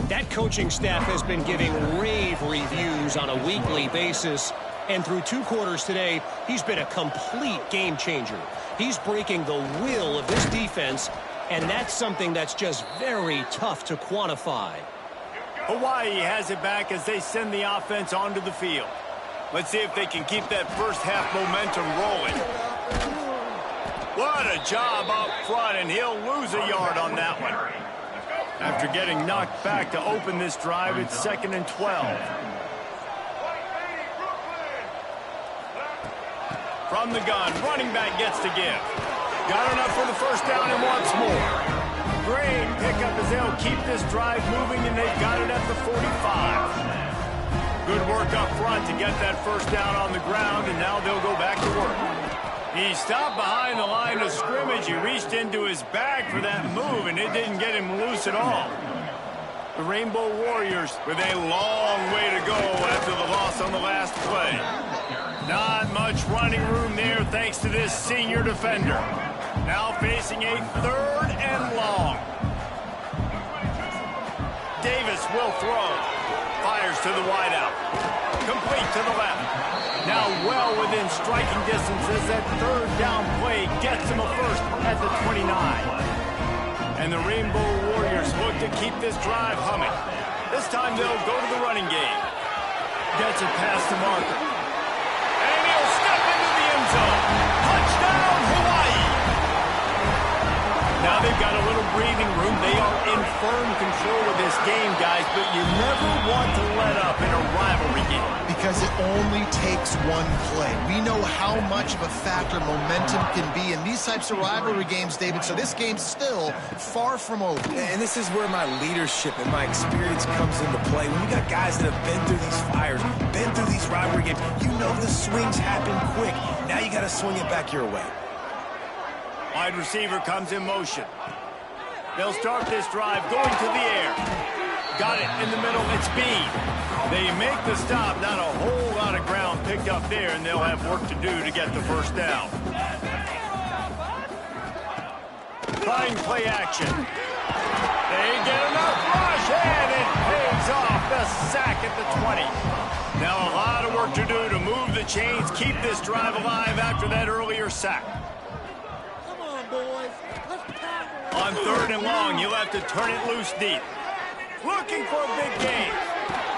That coaching staff has been giving rave reviews on a weekly basis, and through 2 quarters today, he's been a complete game changer. He's breaking the will of this defense, and that's something that's just very tough to quantify. Hawaii has it back as they send the offense onto the field. Let's see if they can keep that first half momentum rolling. What a job up front, and he'll lose a yard on that one. After getting knocked back to open this drive, it's 2nd and 12. From the gun, running back gets to give. Got enough for the first down and wants more. Great pickup as they'll keep this drive moving, and they've got it at the 45. Good work up front to get that first down on the ground, and now they'll go back to work. He stopped behind the line of scrimmage. He reached into his bag for that move, and it didn't get him loose at all. The Rainbow Warriors with a long way to go after the loss on the last play. Not much running room there thanks to this senior defender. Now facing a 3rd and long. Davis will throw. Fires to the wideout. Complete to the left. Now well within striking distance as that 3rd down play gets him a first at the 29. And the Rainbow Warriors look to keep this drive humming. This time they'll go to the running game. Gets it past the marker. And he'll step into the end zone. Touchdown, Hawaii! Now they've got a little breathing room. They are in firm control of this game, guys, but you never want to let up in a rivalry game. Because it only takes one play. We know how much of a factor momentum can be in these types of rivalry games, David, so this game's still far from over. And this is where my leadership and my experience comes into play. When you got guys that have been through these fires, been through these rivalry games, you know the swings happen quick. Now you got to swing it back your way. Wide receiver comes in motion. They'll start this drive going to the air. Got it in the middle. It's Bean. They make the stop. Not a whole lot of ground picked up there, and they'll have work to do to get the first down. Trying play action. They get enough rush, and it pays off. The sack at the 20. Now a lot of work to do to move the chains, keep this drive alive after that earlier sack. On 3rd and long, you'll have to turn it loose deep. Looking for a big gain.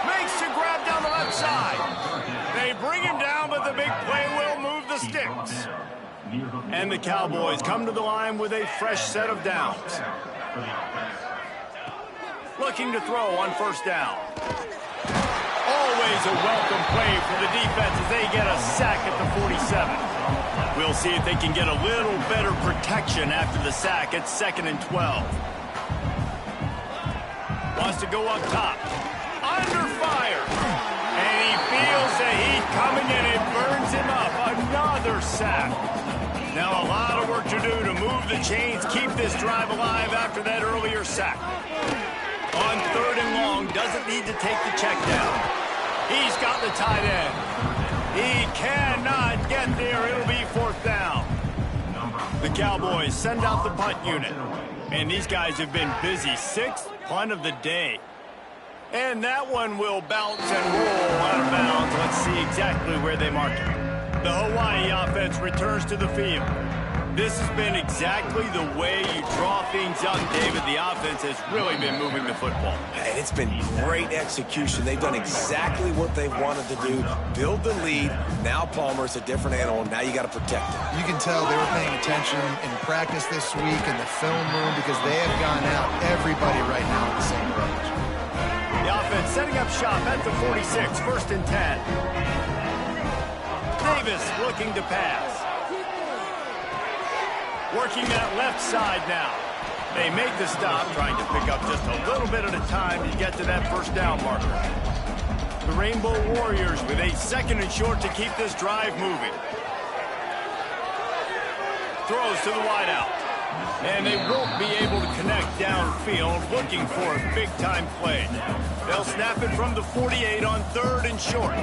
Makes a grab down the left side. They bring him down, but the big play will move the sticks. And the Cowboys come to the line with a fresh set of downs. Looking to throw on 1st down. Always a welcome play for the defense as they get a sack at the 47. We'll see if they can get a little better protection after the sack at 2nd and 12. Wants to go up top. Under fire. And he feels the heat coming and it burns him up. Another sack. Now a lot of work to do to move the chains, keep this drive alive after that earlier sack. On 3rd and long, doesn't need to take the check down. He's got the tight end. He cannot get there. It'll be 4th down. The Cowboys send out the punt unit. And these guys have been busy. 6th punt of the day. And that one will bounce and roll out of bounds. Let's see exactly where they mark it. The Hawaii offense returns to the field. This has been exactly the way you draw things up, David. The offense has really been moving the football. And it's been great execution. They've done exactly what they've wanted to do. Build the lead. Now Palmer's a different animal. Now you got to protect him. You can tell they were paying attention in practice this week in the film room because they have gone out, everybody right now on the same page. The offense setting up shop at the 46, 1st and 10. Davis looking to pass. Working that left side now. They make the stop, trying to pick up just a little bit at a time to get to that 1st down marker. The Rainbow Warriors with a 2nd and short to keep this drive moving. Throws to the wideout. And they won't be able to connect downfield, looking for a big-time play. They'll snap it from the 48 on 3rd and short.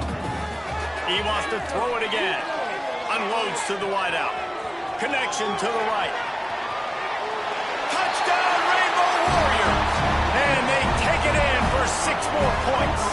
He wants to throw it again. Unloads to the wideout. Connection to the right. Touchdown, Rainbow Warriors! And they take it in for 6 more points.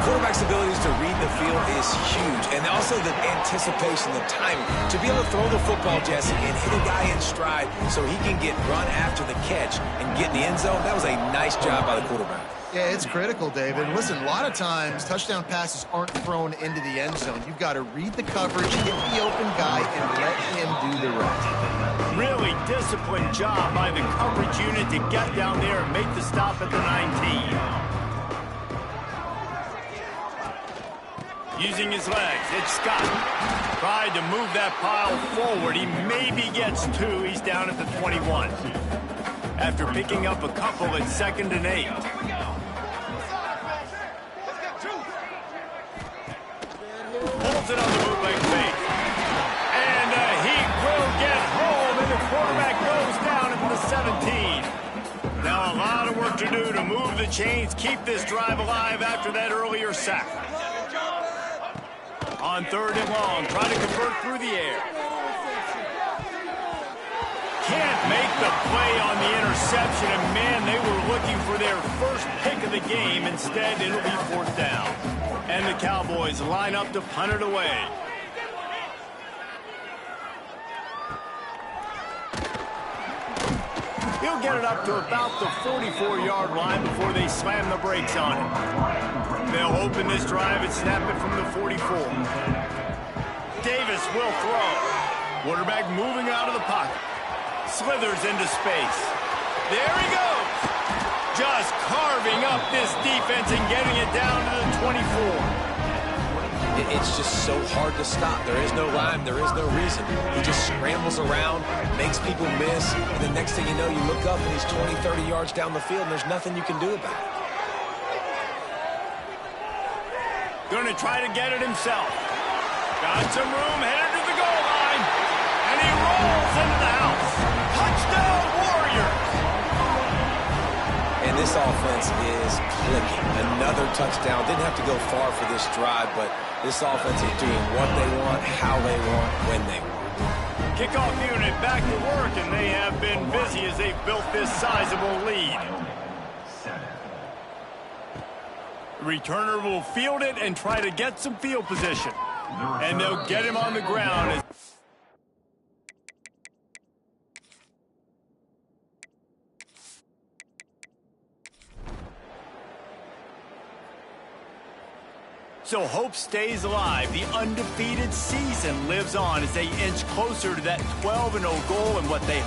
Quarterback's abilities to read the field is huge. And also the anticipation, the timing. To be able to throw the football, Jesse, and hit a guy in stride so he can get run after the catch and get in the end zone, that was a nice job by the quarterback. Yeah, it's critical, David. Listen, a lot of times, touchdown passes aren't thrown into the end zone. You've got to read the coverage, hit the open guy, and let him do the rest. Really disciplined job by the coverage unit to get down there and make the stop at the 19. Using his legs, it's Scott. Tried to move that pile forward. He maybe gets 2. He's down at the 21. After picking up a couple at 2nd and 8. Holds it on the bootleg fake. And he will get home, and the quarterback goes down at the 17. Now a lot of work to do to move the chains, keep this drive alive after that earlier sack. On 3rd and long, try to convert through the air. Can't make the play on the interception, and man, they were looking for their first pick of the game. Instead, it'll be 4th down. And the Cowboys line up to punt it away. He'll get it up to about the 44-yard line before they slam the brakes on it. They'll open this drive and snap it from the 44. Davis will throw. Quarterback moving out of the pocket. Slithers into space. There he goes. Just carving up this defense and getting it down to the 24. It's just so hard to stop. There is no rhyme. There is no reason. He just scrambles around, makes people miss, and the next thing you know, you look up and he's 20, 30 yards down the field, and there's nothing you can do about it. Going to try to get it himself. Got some room, headed to the goal line, and he rolls into the house. Touchdown, Warriors! And this offense is clicking. Another touchdown. Didn't have to go far for this drive, but this offense is doing what they want, how they want, when they want. Kickoff unit back to work, and they have been busy as they've built this sizable lead. The returner will field it and try to get some field position. And they'll get him on the ground. So hope stays alive. The undefeated season lives on as they inch closer to that 12-0 goal and what they...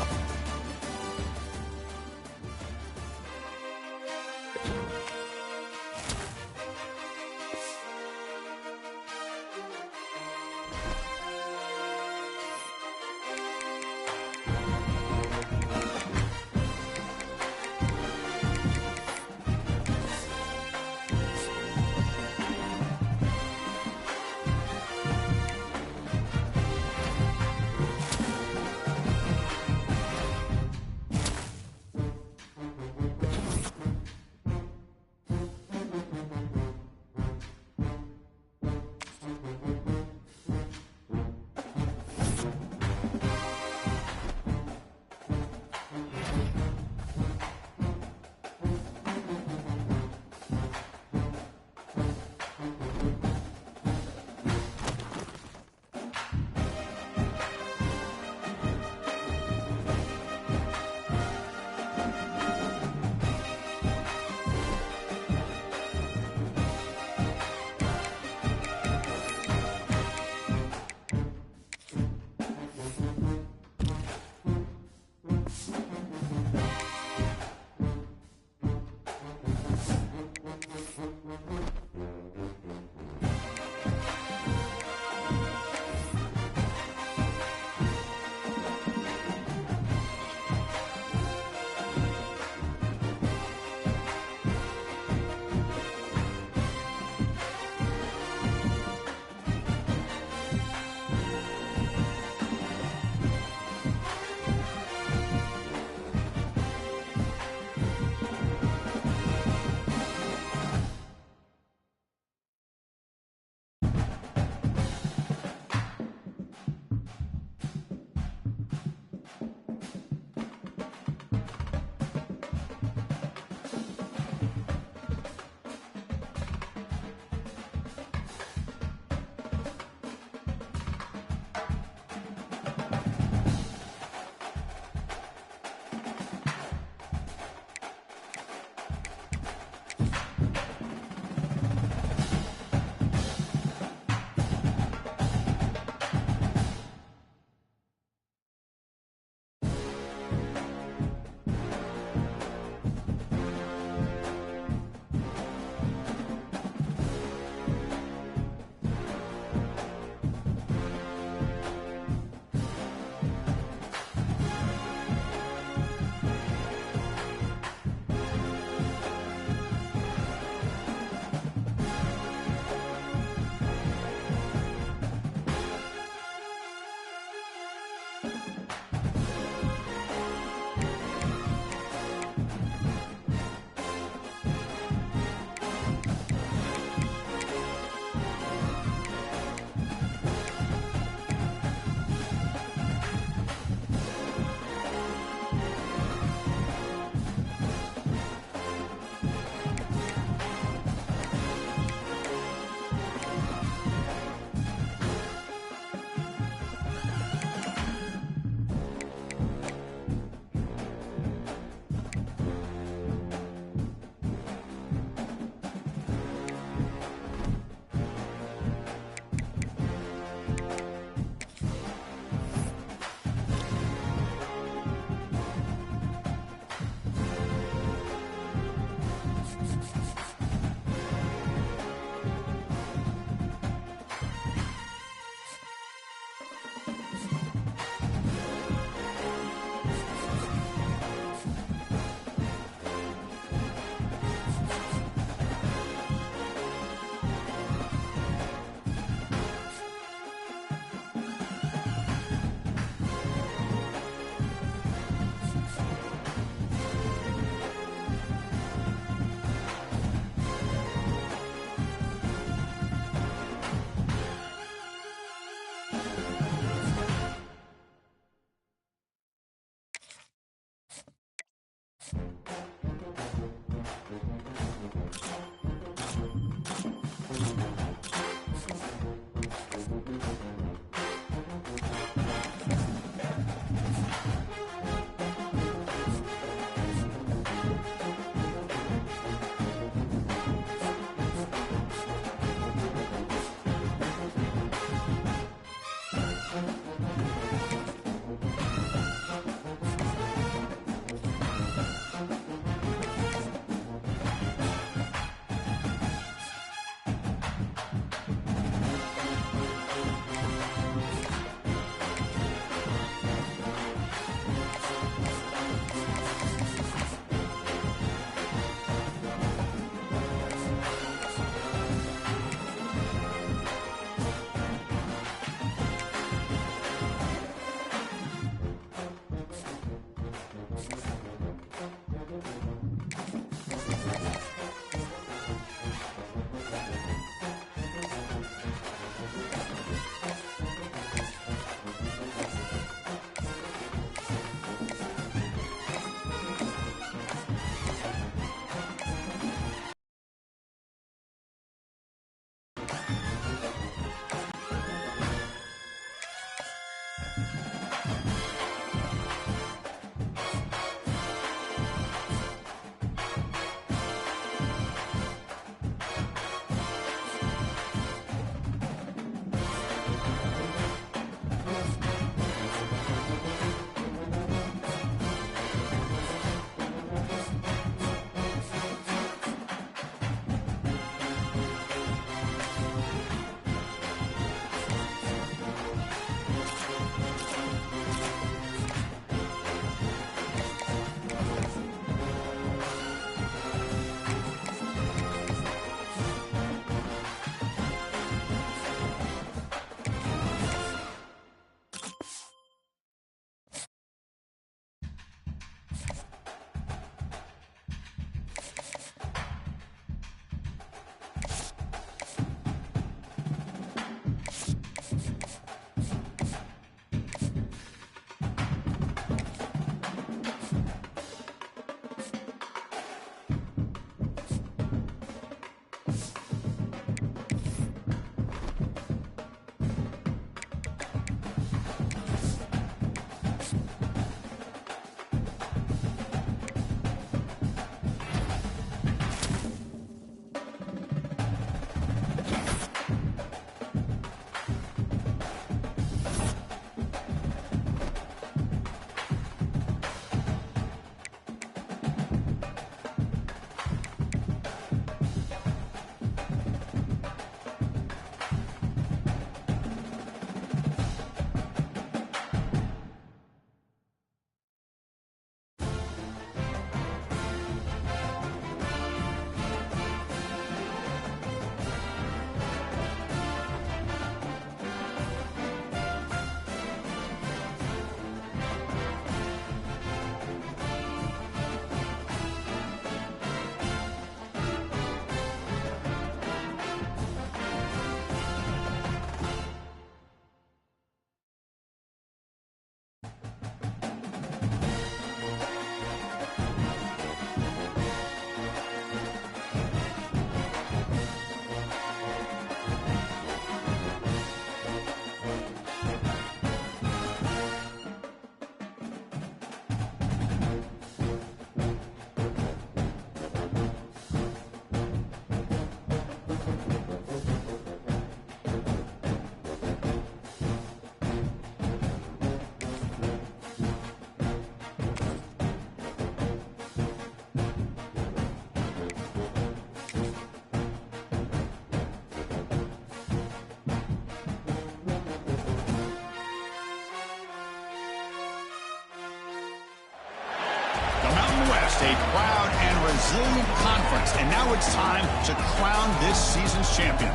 A proud and resilient conference, and now it's time to crown this season's champion.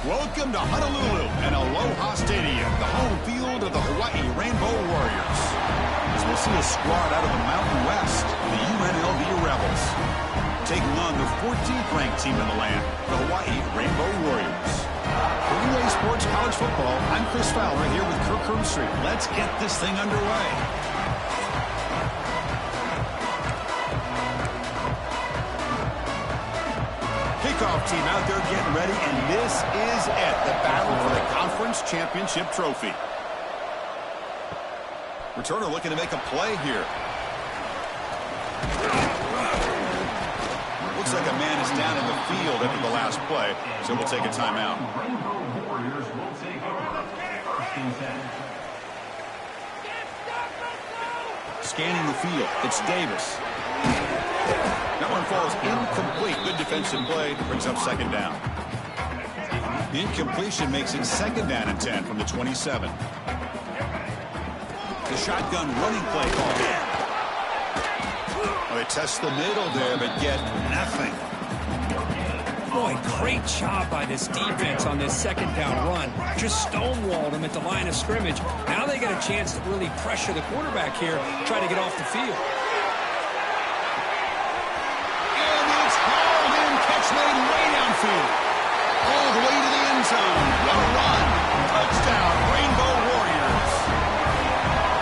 Welcome to Honolulu and Aloha Stadium, the home field of the Hawaii Rainbow Warriors. As we'll see a squad out of the Mountain West, the UNLV Rebels, taking on the 14th ranked team in the land, the Hawaii Rainbow Warriors. For Relay Sports College Football, I'm Chris Fowler here with Kirk Herbstreit. Let's get this thing underway. kickoff team out there getting ready, and this is it, the battle for the conference championship trophy. Returner looking to make a play here. Looks like a man is down in the field after the last play, so we'll take a timeout. Scanning the field, it's Davis. That one falls incomplete. Good defensive play, brings up second down. The incompletion makes it second down and 10 from the 27. The shotgun running play call. Well, they test the middle there, but get nothing. Boy, great job by this defense on this second down run. Just stonewalled him at the line of scrimmage. Now they get a chance to really pressure the quarterback here, try to get off the field. And it's hauled in, catch made way downfield. All the way to the end zone. What a run. Touchdown, Rainbow Warriors.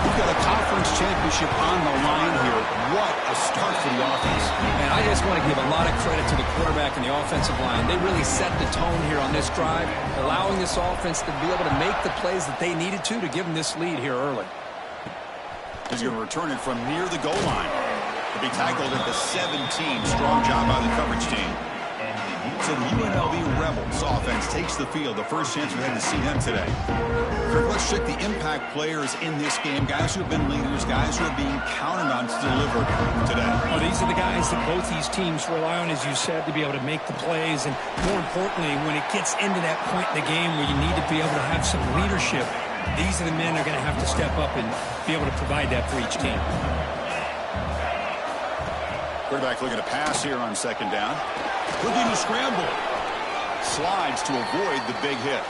We've got a conference championship on the line here. What a start for the offense. And I just want to give a lot of credit to the quarterback and the offensive line. They really set the tone here on this drive, allowing this offense to be able to make the plays that they needed to give them this lead here early. He's going to return it from near the goal line. To be tackled at the 17. Strong job by the coverage team. So the UNLV Rebels offense takes the field. The first chance we had to see them today. Let's check the impact players in this game. Guys who have been leaders, guys who are being counted on to deliver today. Oh, these are the guys that both these teams rely on, as you said, to be able to make the plays. And more importantly, when it gets into that point in the game where you need to be able to have some leadership, these are the men that are going to have to step up and be able to provide that for each team. Quarterback looking to pass here on second down. Looking to scramble. Slides to avoid the big hit.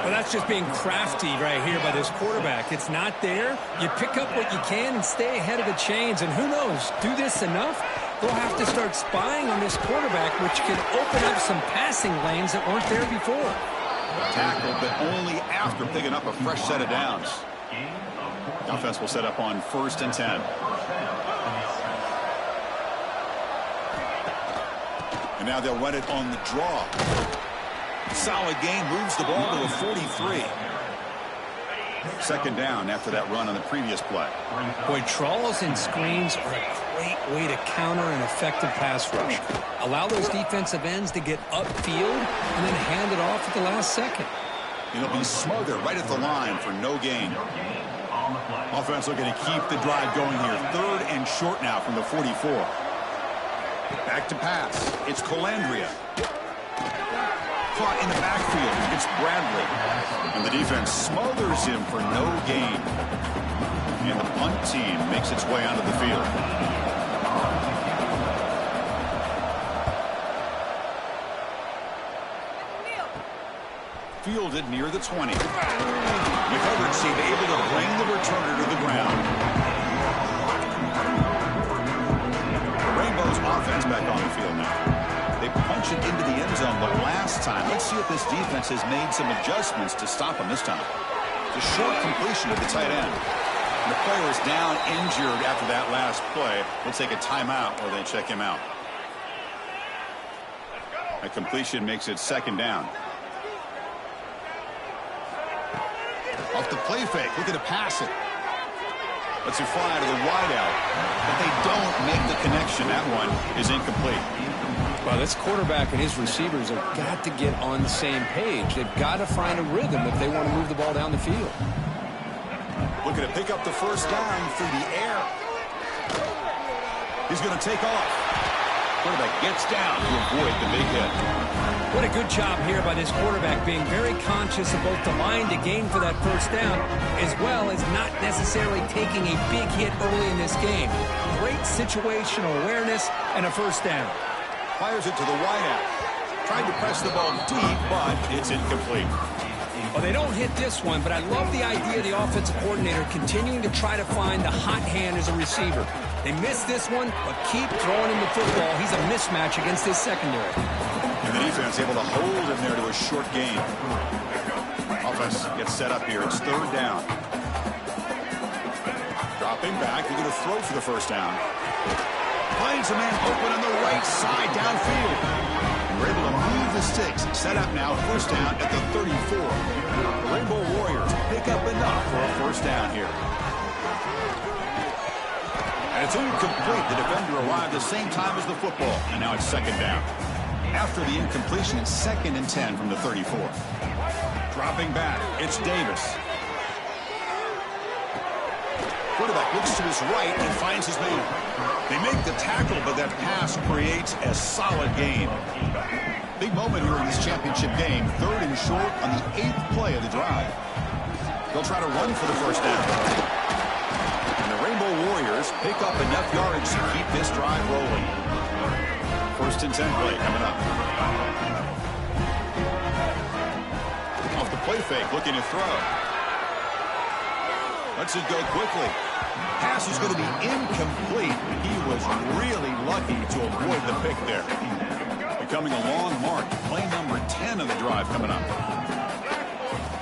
Well, that's just being crafty right here by this quarterback. It's not there. You pick up what you can and stay ahead of the chains. And who knows, do this enough, they'll have to start spying on this quarterback, which can open up some passing lanes that weren't there before. Tackled, but only after picking up a fresh set of downs. The offense will set up on 1st and 10. And now they'll run it on the draw. Solid gain, moves the ball to the 43. Second down after that run on the previous play. Boy, draws and screens are a great way to counter an effective pass rush. Allow those defensive ends to get upfield and then hand it off at the last second. It'll be smothered right at the line for no gain. Offense looking to keep the drive going here. 3rd and short now from the 44. Back to pass. It's Colandrea. Caught in the backfield. It's Bradley. And the defense smothers him for no gain. And the punt team makes its way onto the field. Fielded near the 20. McCovert seemed able to bring the returner to the ground. Rainbow's offense back on the field now. They punch it into the end zone the last time. Let's see if this defense has made some adjustments to stop them this time. It's a short completion to the tight end. And the player is down injured after that last play. We'll take a timeout while they check him out. A completion makes it second down. Off the play fake, looking to pass it. Lets it fly to the wideout. But they don't make the connection. That one is incomplete. Well, this quarterback and his receivers have got to get on the same page. They've got to find a rhythm if they want to move the ball down the field. Looking to pick up the first down through the air. He's going to take off. Quarterback gets down to avoid the big hit. What a good job here by this quarterback, being very conscious of both the line to gain for that first down, as well as not necessarily taking a big hit early in this game. Great situational awareness and a first down. Fires it to the wideout. Tried to press the ball deep, but it's incomplete. Well, they don't hit this one, but I love the idea of the offensive coordinator continuing to try to find the hot hand as a receiver. They missed this one, but keep throwing him the football. He's a mismatch against his secondary. And the defense able to hold him there to a short gain. Offense gets set up here. It's 3rd down. Dropping back. They're going to throw for the first down. Finds a man open on the right side downfield. We're able to move the sticks. Set up now, first down at the 34. The Rainbow Warriors pick up enough for a first down here. And it's incomplete. The defender arrived the same time as the football, and now it's second down. After the incompletion, it's 2nd and 10 from the 34. Dropping back, it's Davis. Quarterback looks to his right and finds his man. They make the tackle, but that pass creates a solid gain. Big moment here in this championship game. 3rd and short on the 8th play of the drive. They'll try to run for the first down. And the Rainbow Warriors pick up enough yards to keep this drive rolling. 1st and 10 play coming up. Off the play fake, looking to throw. Lets it go quickly. Pass is going to be incomplete. He was really lucky to avoid the pick there. Becoming a long mark. Play number 10 of the drive coming up.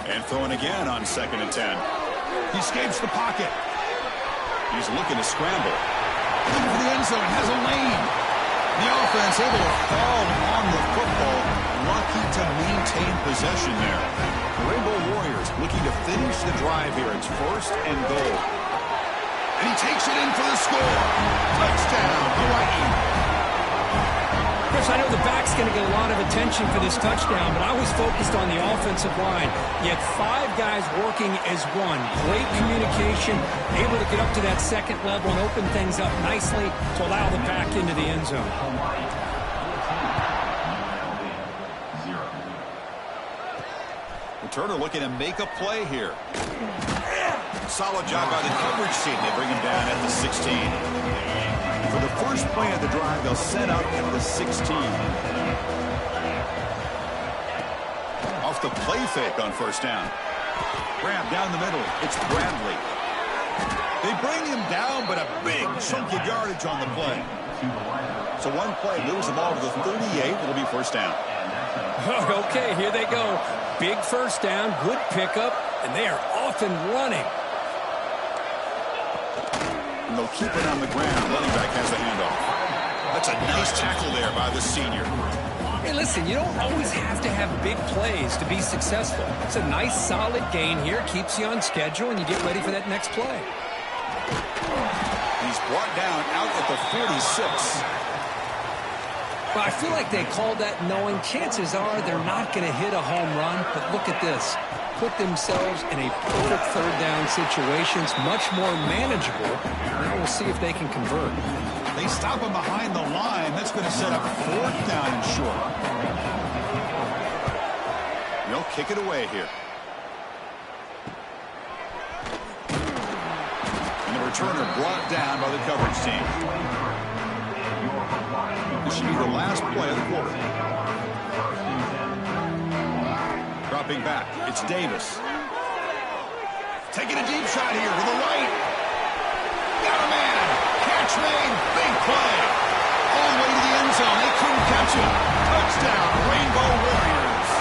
And throwing again on 2nd and 10. He escapes the pocket. He's looking to scramble. Looking for the end zone. Has a lane. The offense able to fall on the football. Lucky to maintain possession there. The Rainbow Warriors looking to finish the drive here. It's 1st and goal. And he takes it in for the score. Touchdown, Hawaii. Chris, I know the back's going to get a lot of attention for this touchdown, but I was focused on the offensive line. You had 5 guys working as one. Great communication, able to get up to that 2nd level and open things up nicely to allow the back into the end zone. Turner looking to make a play here. Solid job by the coverage team. They bring him down at the 16. For the first play of the drive, they'll set up at the 16. Off the play fake on first down. Grab down the middle. It's Bradley. They bring him down, but a big chunk of yardage on the play. So one play moves the ball to the 38. It'll be first down. Okay, here they go. Big first down, good pickup, and they are off and running. And they'll keep it on the ground. Running back has the handoff. That's a nice tackle there by the senior. Hey, listen, you don't always have to have big plays to be successful. It's a nice, solid gain here. Keeps you on schedule, and you get ready for that next play. He's brought down out at the 46. Well, I feel like they called that knowing chances are they're not going to hit a home run. But look at this. Put themselves in a perfect 3rd down situation. It's much more manageable. Now we'll see if they can convert. They stop him behind the line. That's going to set up 4th down and short. They'll kick it away here. And the returner brought down by the coverage team. This should be the last play of the quarter. Dropping back, it's Davis. Taking a deep shot here to the right. Got a man. Catch made. Big play. All the way to the end zone. They couldn't catch him. Touchdown, Rainbow Warriors.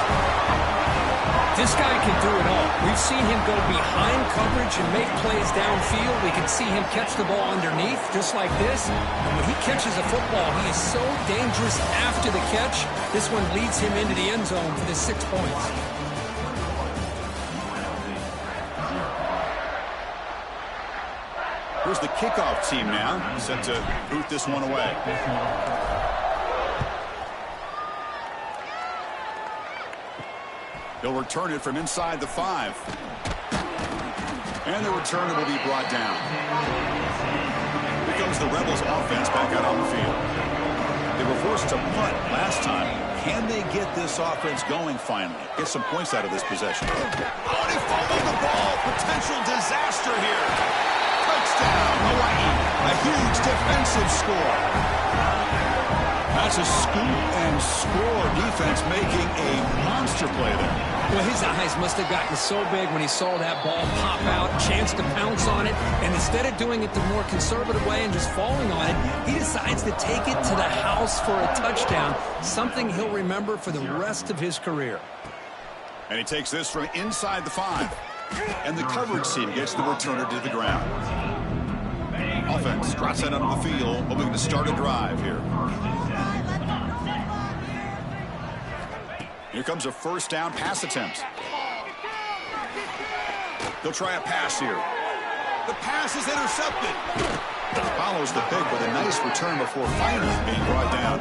This guy can do it all. We've seen him go behind coverage and make plays downfield. We can see him catch the ball underneath, just like this. And when he catches a football, he is so dangerous after the catch. This one leads him into the end zone for the 6 points. Here's the kickoff team now, set to boot this one away. He'll return it from inside the 5. And the returner will be brought down. Here comes the Rebels offense back out on the field. They were forced to punt last time. Can they get this offense going finally? Get some points out of this possession. Oh, they fumbled the ball. Potential disaster here. Touchdown, Hawaii. A huge defensive score. That's a scoop and score defense making a monster play there. Well, his eyes must have gotten so big when he saw that ball pop out, chance to pounce on it, and instead of doing it the more conservative way and just falling on it, he decides to take it to the house for a touchdown, something he'll remember for the rest of his career. And he takes this from inside the 5. And the coverage team gets the returner to the ground. Offense drops it onto the field, hoping to start a drive here. Here comes a first down pass attempt. They'll try a pass here. The pass is intercepted. Follows the pick with a nice return before finally being brought down.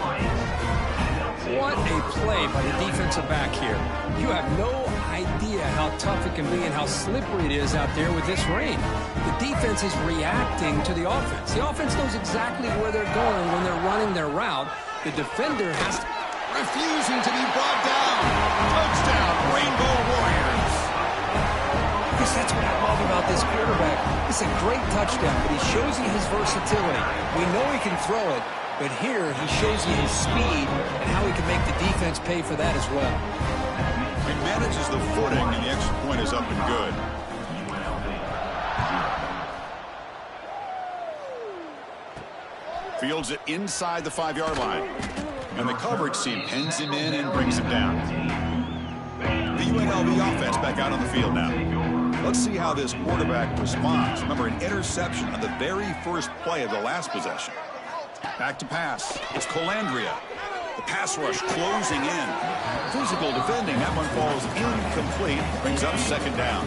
What a play by the defensive back here. You have no idea how tough it can be and how slippery it is out there with this rain. The defense is reacting to the offense. The offense knows exactly where they're going when they're running their route. The defender has to... Refusing to be brought down. Touchdown, Rainbow Warriors. Because that's what I love about this quarterback. It's a great touchdown, but he shows you his versatility. We know he can throw it, but here he shows you his speed and how he can make the defense pay for that as well. He manages the footing, and the extra point is up and good. Fields it inside the 5-yard line. And the coverage team pins him in and brings him down. The UNLV offense back out on the field now. Let's see how this quarterback responds. Remember, an interception on the very first play of the last possession. Back to pass. It's Colandrea. The pass rush closing in. Physical defending. That one falls incomplete. Brings up second down.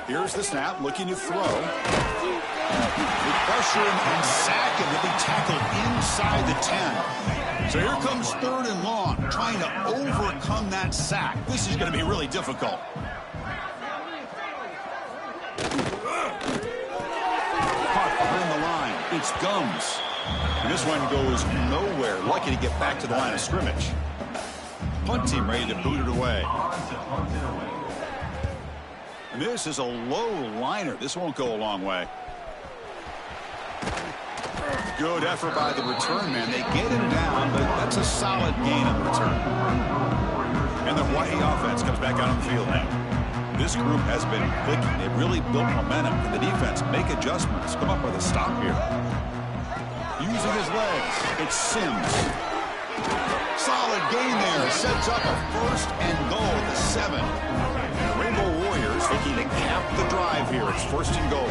Here's the snap. Looking to throw. They pressure him and sack him. He'll be tackled inside the 10. So here comes 3rd and long, trying to overcome that sack. This is going to be really difficult. Caught behind the line. It's Gums. And this one goes nowhere. Lucky to get back to the line of scrimmage. Punt team ready to boot it away. And this is a low liner. This won't go a long way. Good effort by the return man. They get him down, but that's a solid gain on the return. And the Hawaii offense comes back out on the field now. This group has been clicking. They've really built momentum. And the defense make adjustments. Come up with a stop here. Using his legs, it's Sims. Solid gain there. Sets up a 1st and goal at the 7. And the Rainbow Warriors looking to cap the drive here. It's 1st and goal.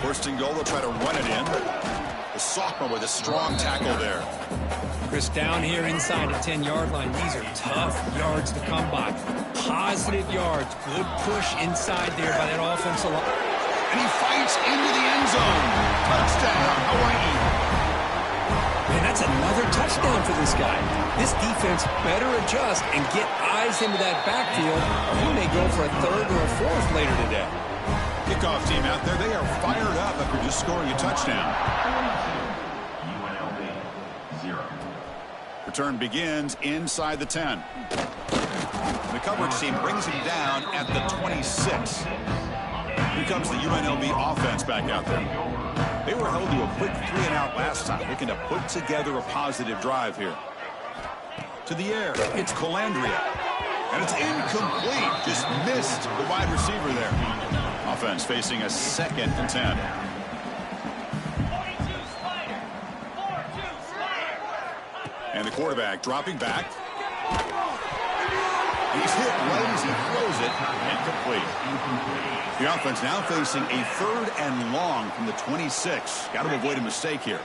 1st and goal, they'll try to run it in. The sophomore with a strong tackle there. Chris, down here inside the 10-yard line, these are tough yards to come by. Positive yards. Good push inside there by that offensive line. And he fights into the end zone. Touchdown, Hawaii. Man, that's another touchdown for this guy. This defense better adjust and get eyes into that backfield, or he may go for a 3rd or a 4th later today. Kickoff team out there, they are fired up after just scoring a touchdown. Return begins inside the 10. The coverage team brings him down at the 26. Here comes the UNLV offense back out there. They were held to a quick 3-and-out last time, looking to put together a positive drive here. To the air, it's Colandrea. And it's incomplete. Just missed the wide receiver there. Offense facing a 2nd and 10. And the quarterback dropping back. He's hit right as he throws it. Incomplete. The offense now facing a 3rd and long from the 26. Got to avoid a mistake here.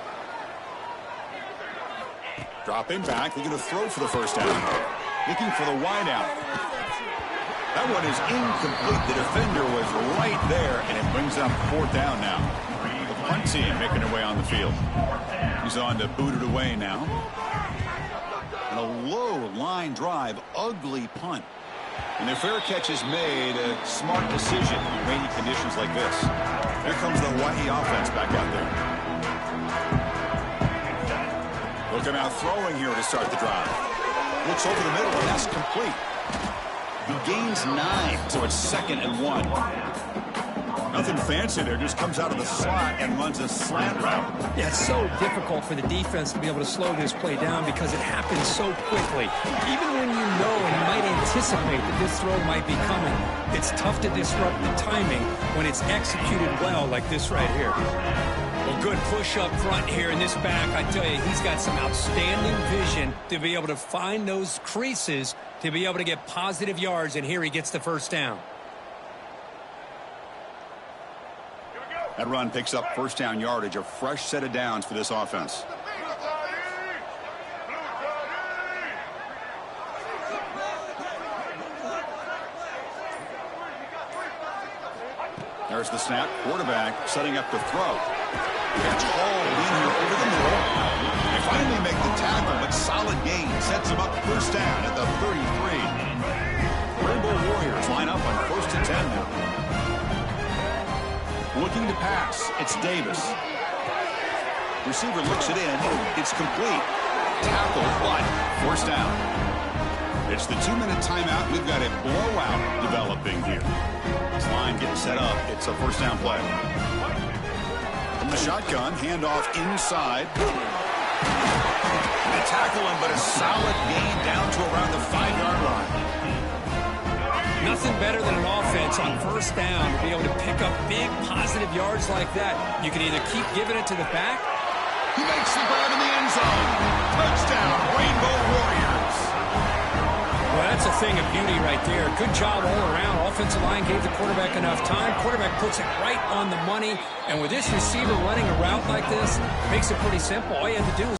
Dropping back. They're going to throw for the 1st down. Looking for the wideout. That one is incomplete. The defender was right there, and it brings up 4th down now. The punt team making their way on the field. He's on to boot it away now. And a low line drive, ugly punt. And the fair catch is made, a smart decision in rainy conditions like this. Here comes the Hawaii offense back out there. Looking out throwing here to start the drive. Looks over the middle, and that's complete. He gains 9, so it's 2nd and 1. Nothing fancy there, just comes out of the slot and runs a slant route. Yeah, it's so difficult for the defense to be able to slow this play down because it happens so quickly. Even when you know and you might anticipate that this throw might be coming, it's tough to disrupt the timing when it's executed well like this right here. Well, good push up front here in this back. I tell you, he's got some outstanding vision to be able to find those creases, to be able to get positive yards, and here he gets the 1st down. That run picks up first down yardage, a fresh set of downs for this offense. There's the snap. Quarterback setting up to throw. Gets hauled in here over the middle. They finally make the tackle, but solid gain sets him up first down at the 33. Rainbow Warriors line up on 1st and 10 now. Looking to pass. It's Davis. Receiver looks it in. It's complete. Tackle, but first down. It's the 2-minute timeout. We've got a blowout developing here. This line getting set up. It's a first down play. From the shotgun, handoff inside. They tackle him, but a solid gain down to around the 5-yard line. Nothing better than an offense on first down to be able to pick up big positive yards like that. You can either keep giving it to the back. He makes the grab in the end zone. Touchdown, Rainbow Warriors. Well, that's a thing of beauty right there. Good job all around. Offensive line gave the quarterback enough time. Quarterback puts it right on the money. And with this receiver running a route like this, makes it pretty simple. All you have to do is